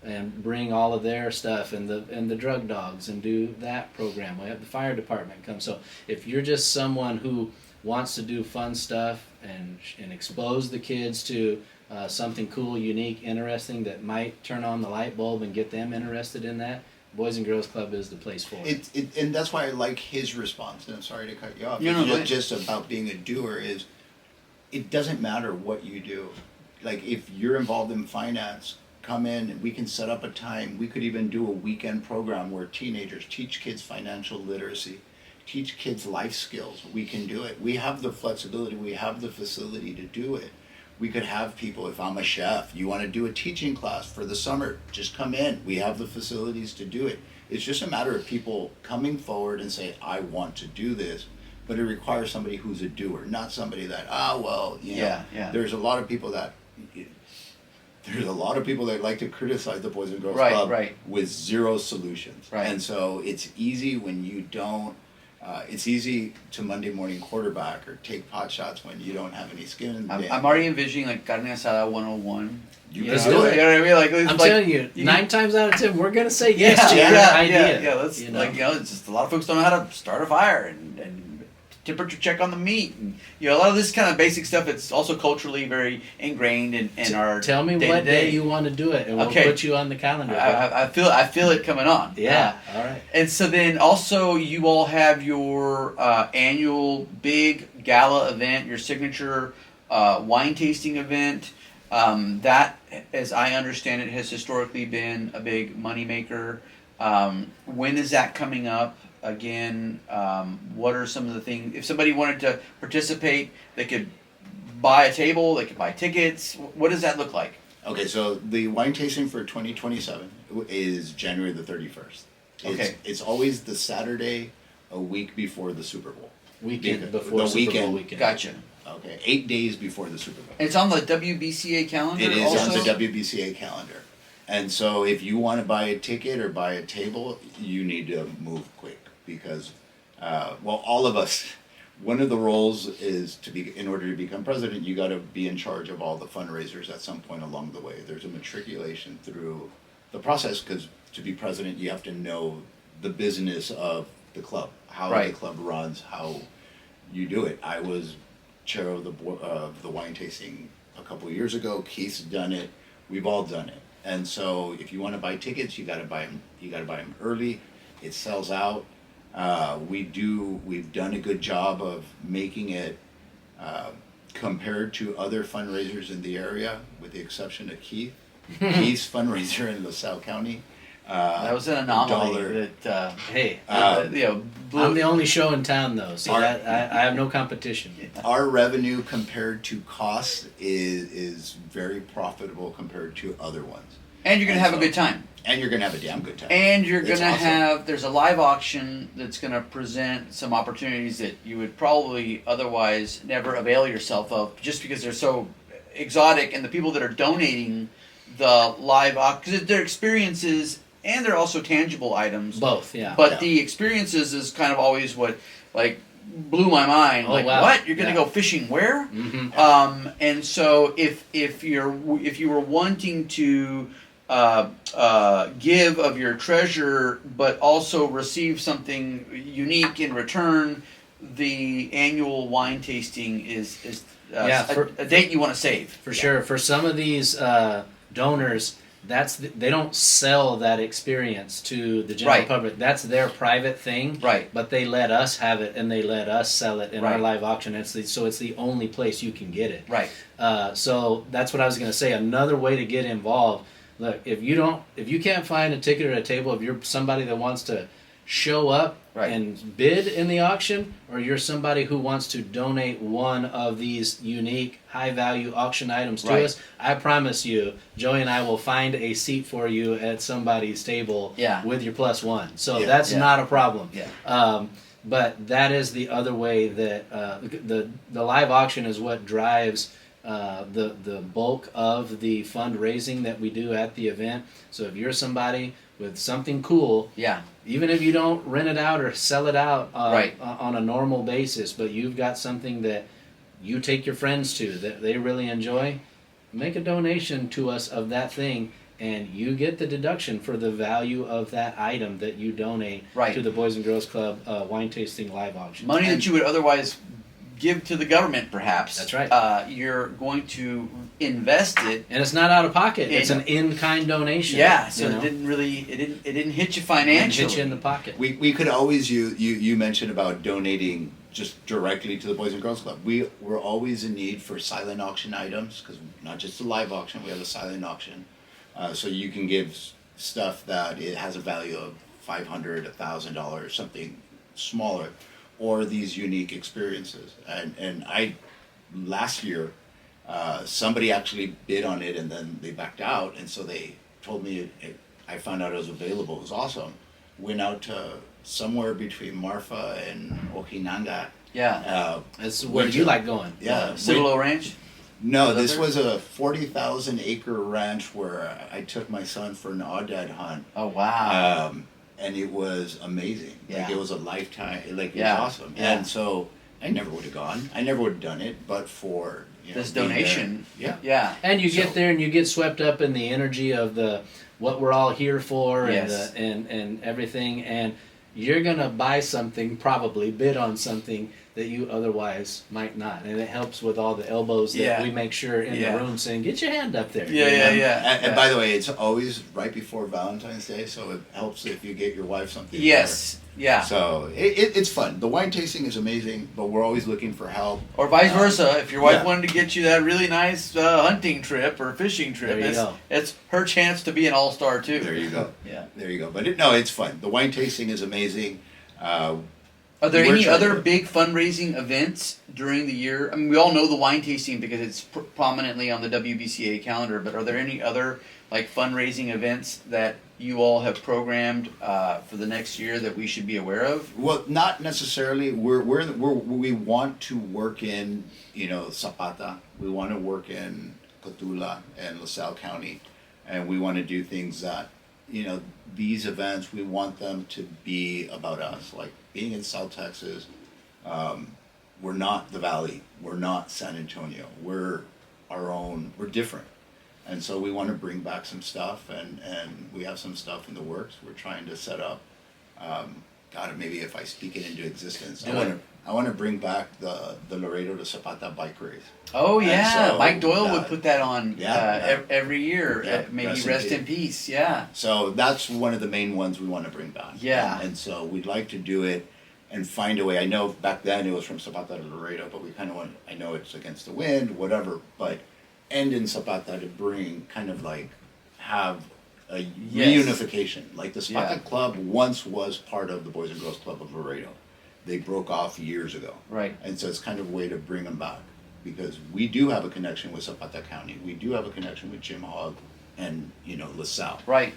and bring all of their stuff, and the drug dogs, and do that program. We have the fire department come. So if you're just someone who wants to do fun stuff and expose the kids to something cool, unique, interesting that might turn on the light bulb and get them interested in that, Boys and Girls Club is the place for it. And that's why I like his response. And I'm sorry to cut you off. Just about being a doer is, it doesn't matter what you do. Like if you're involved in finance, come in and we can set up a time. We could even do a weekend program where teenagers teach kids financial literacy, teach kids life skills. We can do it. We have the flexibility. We have the facility to do it. We could have people, if I'm a chef, you want to do a teaching class for the summer, just come in. We have the facilities to do it. It's just a matter of people coming forward and saying, I want to do this. But it requires somebody who's a doer, not somebody that, There's a lot of people that like to criticize the Boys and Girls Club with zero solutions. Right. And so it's easy when you don't. It's easy to Monday morning quarterback or take pot shots when you don't have any skin in the game. I'm already envisioning like carne asada 101. Let's do it. You know what I mean? Like, I'm telling you, 9 times out of 10, we're gonna say yes to your idea. Yeah. Let's it's just a lot of folks don't know how to start a fire and temperature check on the meat, and a lot of this kind of basic stuff. It's also culturally very ingrained in our. Tell me what day you want to do it, and we'll put you on the calendar. I feel it coming on. Yeah, all right. And so then also you all have your annual big gala event, your signature wine tasting event. That, as I understand it, has historically been a big moneymaker. When is that coming up again? What are some of the things? If somebody wanted to participate, they could buy a table, they could buy tickets. What does that look like? Okay, so the wine tasting for 2027 is January the 31st. Okay. It's always the Saturday a week before the Super Bowl. Weekend Because- before the Super weekend. Bowl weekend. Gotcha. Okay, 8 days before the Super Bowl. It's on the WBCA calendar. It is also? on the WBCA calendar. And so if you want to buy a ticket or buy a table, you need to move quick because, all of us, one of the roles is in order to become president, you got to be in charge of all the fundraisers at some point along the way. There's a matriculation through the process because to be president, you have to know the business of the club, how Right. the club runs, how you do it. I was chair of the wine tasting a couple of years ago. Keith's done it. We've all done it. And so, if you want to buy tickets, you got to buy them. You got to buy them early. It sells out. We've done a good job of making it compared to other fundraisers in the area, with the exception of Keith. Keith's fundraiser in LaSalle County. That was an anomaly. dollar. That Hey, blew. I'm the only show in town though, so Our- I have no competition. Our revenue compared to cost is very profitable compared to other ones. And you're gonna have a good time. And you're gonna have a damn good time. And you're It's gonna awesome. have, there's a live auction that's gonna present some opportunities that you would probably otherwise never avail yourself of, just because they're so exotic, and the people that are donating the live auction, because they're experiences and they're also tangible items. Both, yeah. But Yeah. the experiences is kind of always what, like, blew my mind. Oh, Like, wow. what? You're gonna Yeah. go fishing where? Mm-hmm. And so if you were wanting to give of your treasure, but also receive something unique in return, the annual wine tasting is Yeah, a date you want to save. For sure. For some of these donors, they don't sell that experience to the general Right. public. That's their private thing. Right. But they let us have it and they let us sell it in our Right. live auction. So it's the only place you can get it. Right. So that's what I was going to say. Another way to get involved. Look, if you can't find a ticket or a table, if you're somebody that wants to show up Right. and bid in the auction, or you're somebody who wants to donate one of these unique high value auction items to Right. us, I promise you, Joey and I will find a seat for you at somebody's table Yeah. with your +1. So Yeah. that's Yeah. not a problem. Yeah. But that is the other way that the live auction is what drives the bulk of the fundraising that we do at the event. So if you're somebody with something cool, Yeah. even if you don't rent it out or sell it out Right. on a normal basis, but you've got something that you take your friends to that they really enjoy, make a donation to us of that thing, and you get the deduction for the value of that item that you donate Right. to the Boys and Girls Club wine tasting live auction. Money that you would otherwise give to the government, perhaps. That's right. You're going to invest it. And it's not out of pocket; Yeah. it's an in-kind donation. Yeah. So you know? it didn't hit you It financially. hit you in the pocket. We could always you mentioned about donating just directly to the Boys and Girls Club. We're always in need for silent auction items, because not just a live auction, we have a silent auction. So you can give stuff that it has a value of $500, $1,000, something smaller, or these unique experiences. And I last year somebody actually bid on it and then they backed out, and so they told me I found out it was available. It was awesome. Went out to somewhere between Marfa and Ojinaga. Yeah. That's where Went you to- like going. Yeah. Cibolo Ranch. No, this Another? was a 40,000 acre ranch where I took my son for an aoudad hunt. Oh wow. And it was amazing. Like, Yeah. it was a lifetime, like, it Yeah. was awesome. Yeah. And so I never would have gone. I never would have done it, but for, This being there. donation. Yeah. Yeah. And you So- get there and you get swept up in the energy of what we're all here for Yes. and everything, and you're gonna buy something, probably bid on something that you otherwise might not. And it helps with all the elbows that Yeah. we make sure in Yeah. the room saying, get your hand up there. Yeah, you know? yeah, yeah. And by the way, it's always right before Valentine's Day, so it helps if you get your wife something. Yes. Yeah. So it's fun. The wine tasting is amazing, but we're always looking for help. Or vice versa. If your wife yeah. wanted to get you that really nice hunting trip or fishing trip, There you go. it's her chance to be an all-star too. There you go. Yeah. There you go. But it's fun. The wine tasting is amazing. Are there We're any trying other to- big fundraising events during the year? I mean, we all know the wine tasting because it's prominently on the WBCA calendar, but are there any other like fundraising events that you all have programmed for the next year that we should be aware of? Well, not necessarily. We want to work in, Zapata. We want to work in Cotula and LaSalle County, and we want to do things that, these events. We want them to be about us. Like being in South Texas, we're not the Valley. We're not San Antonio. We're our own. We're different. And so we want to bring back some stuff, and we have some stuff in the works. We're trying to set up. God, maybe if I speak it into existence, I want to bring back the Laredo to Zapata bike race. Oh And yeah, so, Mike Doyle would put that on every year. Yeah, May he rest rest in in peace. Yeah. So that's one of the main ones we want to bring back. Yeah. And so we'd like to do it and find a way. I know back then it was from Zapata to Laredo, but we kind of want. I know it's against the wind, whatever, but end in Zapata to bring kind of like have a reunification. Like the Zapata Club once was part of the Boys and Girls Club of Laredo. They broke off years ago. Right. And so it's kind of a way to bring them back because we do have a connection with Zapata County. We do have a connection with Jim Hogg and, LaSalle. Right.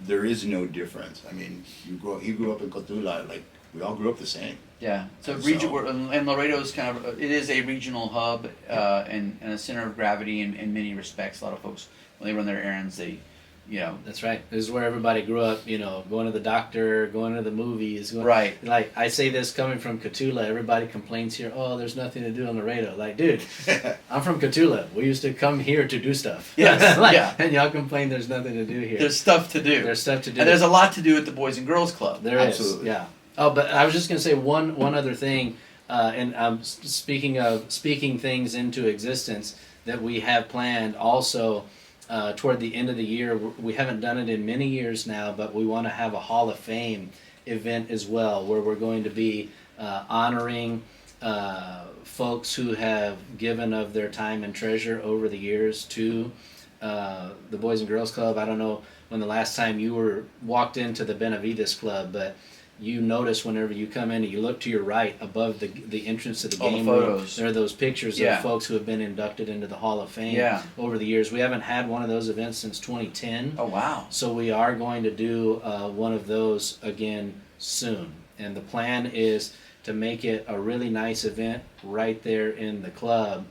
There is no difference. I mean, he grew up in Cotula, like we all grew up the same. Yeah. So, And and Laredo is kind of it is a regional hub and a center of gravity in many respects. A lot of folks when they run their errands, they, That's right. This is where everybody grew up, going to the doctor, going to the movies. Right. Like, I say this coming from Cotula, everybody complains here, oh, there's nothing to do in Laredo. Like, dude, I'm from Cotula. We used to come here to do stuff. Yes, yeah. And y'all complain there's nothing to do here. There's stuff to do. There's stuff to do. And there's a lot to do at the Boys and Girls Club. There is, Absolutely. yeah. Oh, but I was just going to say one other thing, and I'm speaking of speaking things into existence that we have planned also toward the end of the year. We haven't done it in many years now, but we want to have a Hall of Fame event as well, where we're going to be honoring folks who have given of their time and treasure over the years to the Boys and Girls Club. I don't know when the last time you walked into the Benavides Club, but you notice whenever you come in and you look to your right above the entrance to the All the game room, photos. there are those pictures Yeah. of folks who have been inducted into the Hall of Fame Yeah. over the years. We haven't had one of those events since 2010. Oh wow. So we are going to do one of those again soon. And the plan is to make it a really nice event right there in the club.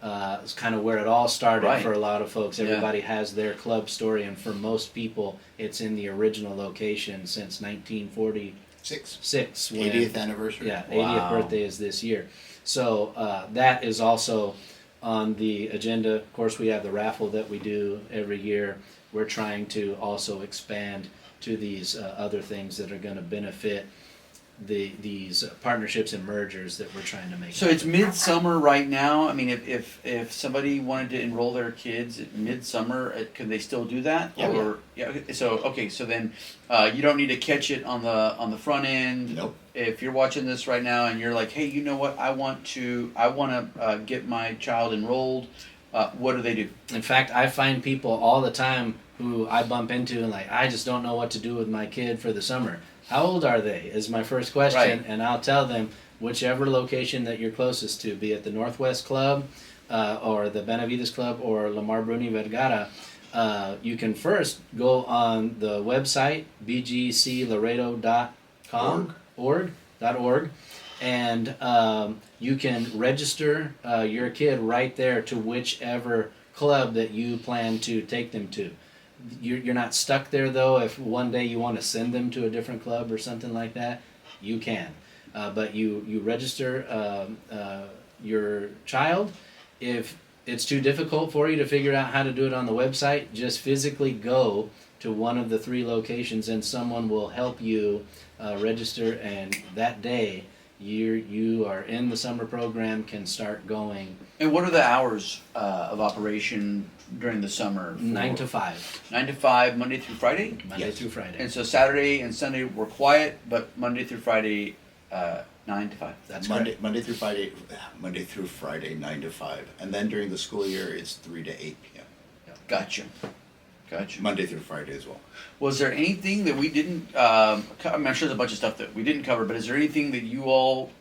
It's kind of where it all started Right. for a lot of folks. Everybody has their club story, and for most people, it's in the original location since 1946. 6. When, 80th anniversary. yeah, Wow. 80th birthday is this year. So that is also on the agenda. Of course, we have the raffle that we do every year. We're trying to also expand to these other things that are going to benefit these partnerships and mergers that we're trying to make. So it's midsummer right now. I mean, if somebody wanted to enroll their kids at midsummer, could they still do that? Yeah. Or so then you don't need to catch it on the front end. Nope. If you're watching this right now and you're like, hey, you know what? I want to get my child enrolled. What do they do? In fact, I find people all the time who I bump into and like, I just don't know what to do with my kid for the summer. How old are they? Is my first question, Right. and I'll tell them whichever location that you're closest to, be it the Northwest Club, or the Benavides Club, or Lamar Bruni Vergara. You can first go on the website bgclaredo.com org, and you can register your kid right there to whichever club that you plan to take them to. You're not stuck there though. If one day you want to send them to a different club or something like that, you can. But you register your child. If it's too difficult for you to figure out how to do it on the website, just physically go to one of the 3 locations and someone will help you register, and that day you are in the summer program can start going And what are the hours of operation during the summer? 9 to 5, 9 to 5, Monday through Friday? Monday Yes. through Friday. And so Saturday and Sunday were quiet, but Monday through Friday, 9 to 5. That's Monday, correct. Monday through Friday, 9 to 5, and then during the school year, it's 3 to 8 p.m. Gotcha. Gotcha. Monday through Friday as well. Was there anything that we didn't, I'm sure there's a bunch of stuff that we didn't cover, but is there anything that you all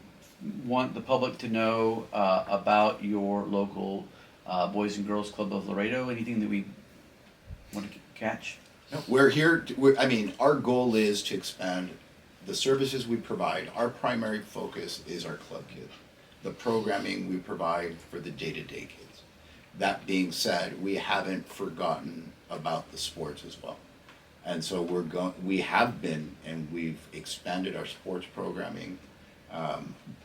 want the public to know about your local Boys and Girls Club of Laredo? Anything that we want to catch? No, we're here. Our goal is to expand the services we provide. Our primary focus is our club kids, the programming we provide for the day-to-day kids. That being said, we haven't forgotten about the sports as well, and so we have been, and we've expanded our sports programming.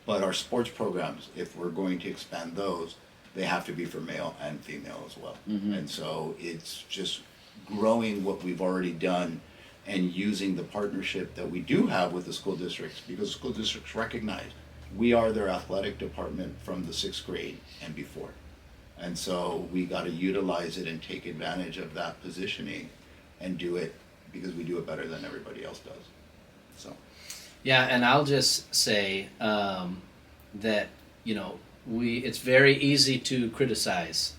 But our sports programs, if we're going to expand those, they have to be for male and female as well. Mm-hmm. And so it's just growing what we've already done and using the partnership that we do have with the school districts, because school districts recognize we are their athletic department from the 6th grade and before. And so we got to utilize it and take advantage of that positioning and do it because we do it better than everybody else does. So. Yeah, and I'll just say that it's very easy to criticize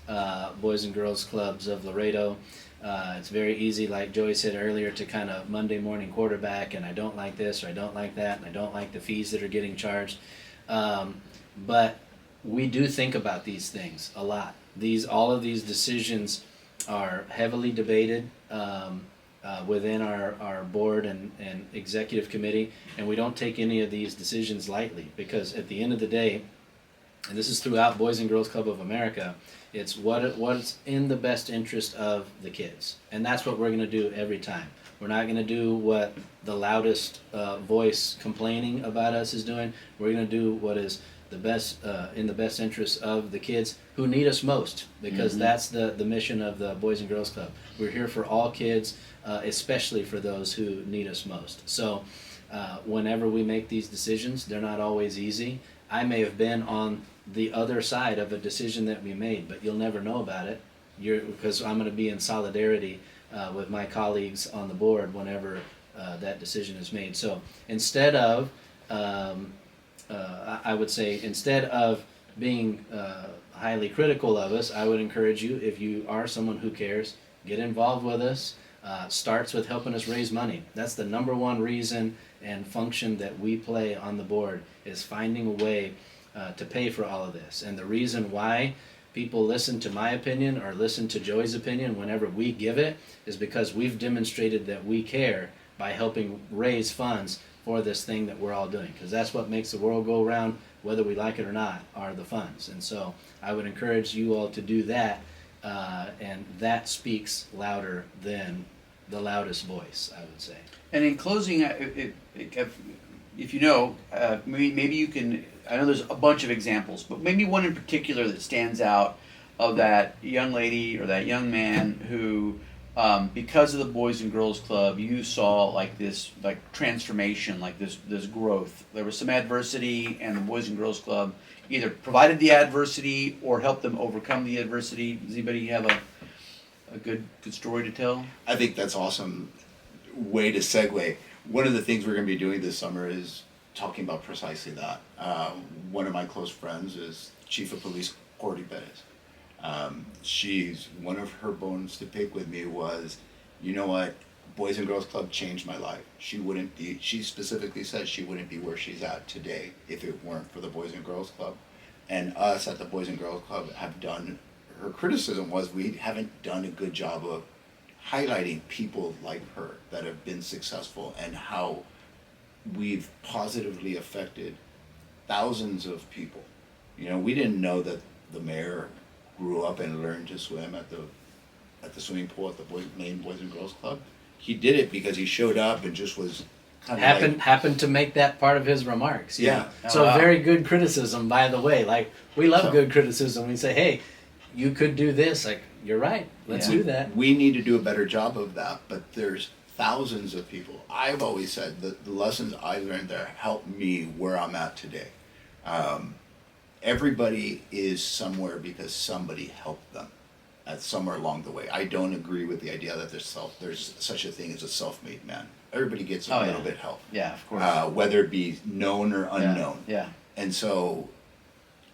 Boys and Girls Clubs of Laredo. It's very easy, like Joey said earlier, to kind of Monday morning quarterback, and I don't like this or I don't like that, and I don't like the fees that are getting charged. But we do think about these things a lot. All of these decisions are heavily debated within our board and executive committee, and we don't take any of these decisions lightly, because at the end of the day, and this is throughout Boys and Girls Club of America, it's what's in the best interest of the kids, and that's what we're going to do every time. We're not going to do what the loudest voice complaining about us is doing. We're going to do what is the best in the best interest of the kids who need us most, because that's the mission of the Boys and Girls Club. We're here for all kids, especially for those who need us most. So whenever we make these decisions, they're not always easy. I may have been on the other side of a decision that we made, but you'll never know about it. Because I'm going to be in solidarity with my colleagues on the board whenever that decision is made. So instead of I would say, instead of being highly critical of us, I would encourage you, if you are someone who cares, get involved with us. Starts with helping us raise money. That's the number one reason and function that we play on the board, is finding a way to pay for all of this. And the reason why people listen to my opinion or listen to Joey's opinion whenever we give it is because we've demonstrated that we care by helping raise funds for this thing that we're all doing, because that's what makes the world go round, whether we like it or not, are the funds. And so I would encourage you all to do that, and that speaks louder than the loudest voice, I would say. And in closing, if you know, maybe you can, I know there's a bunch of examples, but maybe one in particular that stands out of that young lady or that young man who, because of the Boys and Girls Club, you saw like this transformation, like this growth. There was some adversity, and the Boys and Girls Club either provided the adversity or helped them overcome the adversity. Does anybody have a good story to tell? I think that's awesome way to segue. One of the things we're going to be doing this summer is talking about precisely that. One of my close friends is Chief of Police Cordy Perez. She's, one of her bones to pick with me was, you know what, Boys and Girls Club changed my life. She specifically said she wouldn't be where she's at today if it weren't for the Boys and Girls Club. And us at the Boys and Girls Club have done, her criticism was we haven't done a good job of highlighting people like her that have been successful and how we've positively affected thousands of people. You know, we didn't know that the mayor grew up and learned to swim at the swimming pool at the main Boys and Girls Club. He did it because he showed up and just was kind of happened to make that part of his remarks. Yeah. So very good criticism, by the way. Like, we love good criticism. We say, hey, you could do this. Like, you're right. Let's do that. We need to do a better job of that. But there's thousands of people. I've always said that the lessons I learned there helped me where I'm at today. Everybody is somewhere because somebody helped them at somewhere along the way. I don't agree with the idea that there's such a thing as a self-made man. Everybody gets a little bit help. Yeah, of course. Whether it be known or unknown. Yeah. And so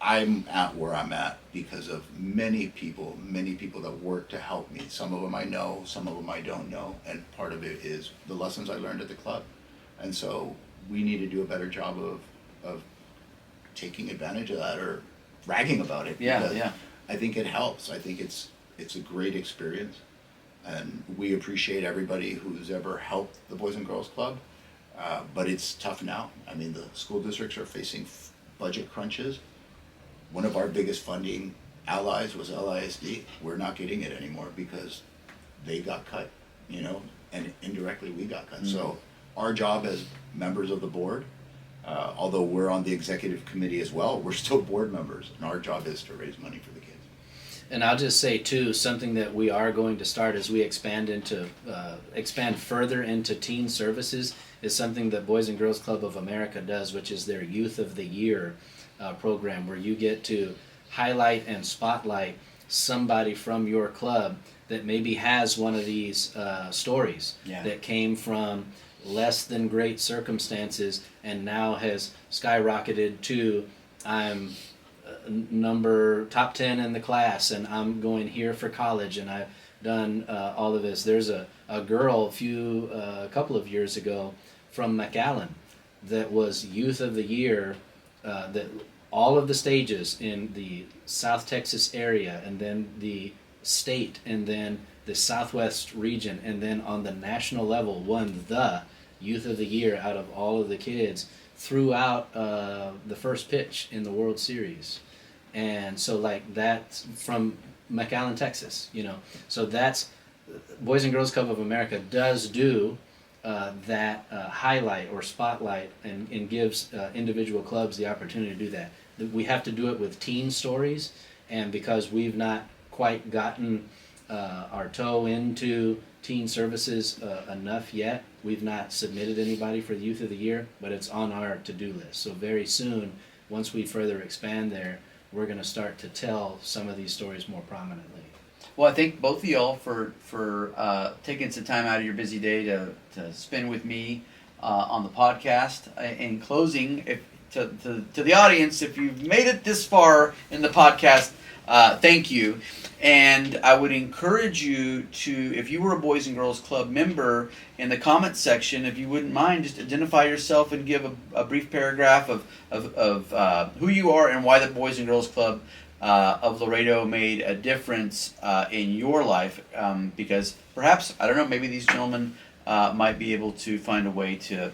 I'm at where I'm at because of many people that work to help me. Some of them I know, some of them I don't know. And part of it is the lessons I learned at the club. And so we need to do a better job of taking advantage of that or bragging about it. Yeah, because yeah. I think it helps. I think it's a great experience. And we appreciate everybody who's ever helped the Boys and Girls Club. But it's tough now. I mean, the school districts are facing budget crunches. One of our biggest funding allies was LISD. We're not getting it anymore because they got cut, and indirectly we got cut. So our job as members of the board, although we're on the executive committee as well, we're still board members, and our job is to raise money for the kids. And I'll just say too, something that we are going to start as we expand further into teen services is something that Boys and Girls Club of America does, which is their Youth of the Year program, where you get to highlight and spotlight somebody from your club that maybe has one of these stories that came from less than great circumstances and now has skyrocketed to I'm top 10 in the class and I'm going here for college and I've done all of this. There's a girl a couple of years ago from McAllen that was Youth of the Year, that all of the stages in the South Texas area and then the state and then the Southwest region and then on the national level won the Youth of the Year out of all of the kids throughout the first pitch in the World Series. And so that's from McAllen, Texas, So that's Boys and Girls Club of America does do that highlight or spotlight and gives individual clubs the opportunity to do that. We have to do it with teen stories, and because we've not quite gotten our toe into teen services enough yet, we've not submitted anybody for the Youth of the Year, but it's on our to-do list. So very soon, once we further expand there, we're going to start to tell some of these stories more prominently. Well, I thank both of y'all for taking some time out of your busy day to spend with me on the podcast. In closing, to the audience, if you've made it this far in the podcast, thank you. And I would encourage you to, if you were a Boys and Girls Club member, in the comments section, if you wouldn't mind, just identify yourself and give a brief paragraph of who you are and why the Boys and Girls Club of Laredo made a difference in your life. Because perhaps, I don't know, maybe these gentlemen might be able to find a way to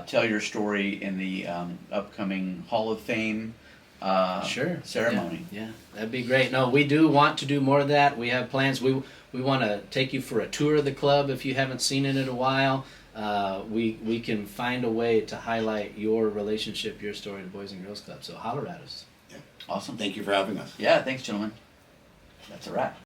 tell your story in the upcoming Hall of Fame ceremony. Yeah, that'd be great. No, we do want to do more of that. We have plans. We want to take you for a tour of the club if you haven't seen it in a while. We can find a way to highlight your relationship, your story to Boys and Girls Club. So holler at us. Yeah. Awesome. Thank you for having us. Yeah, thanks, gentlemen. That's a wrap.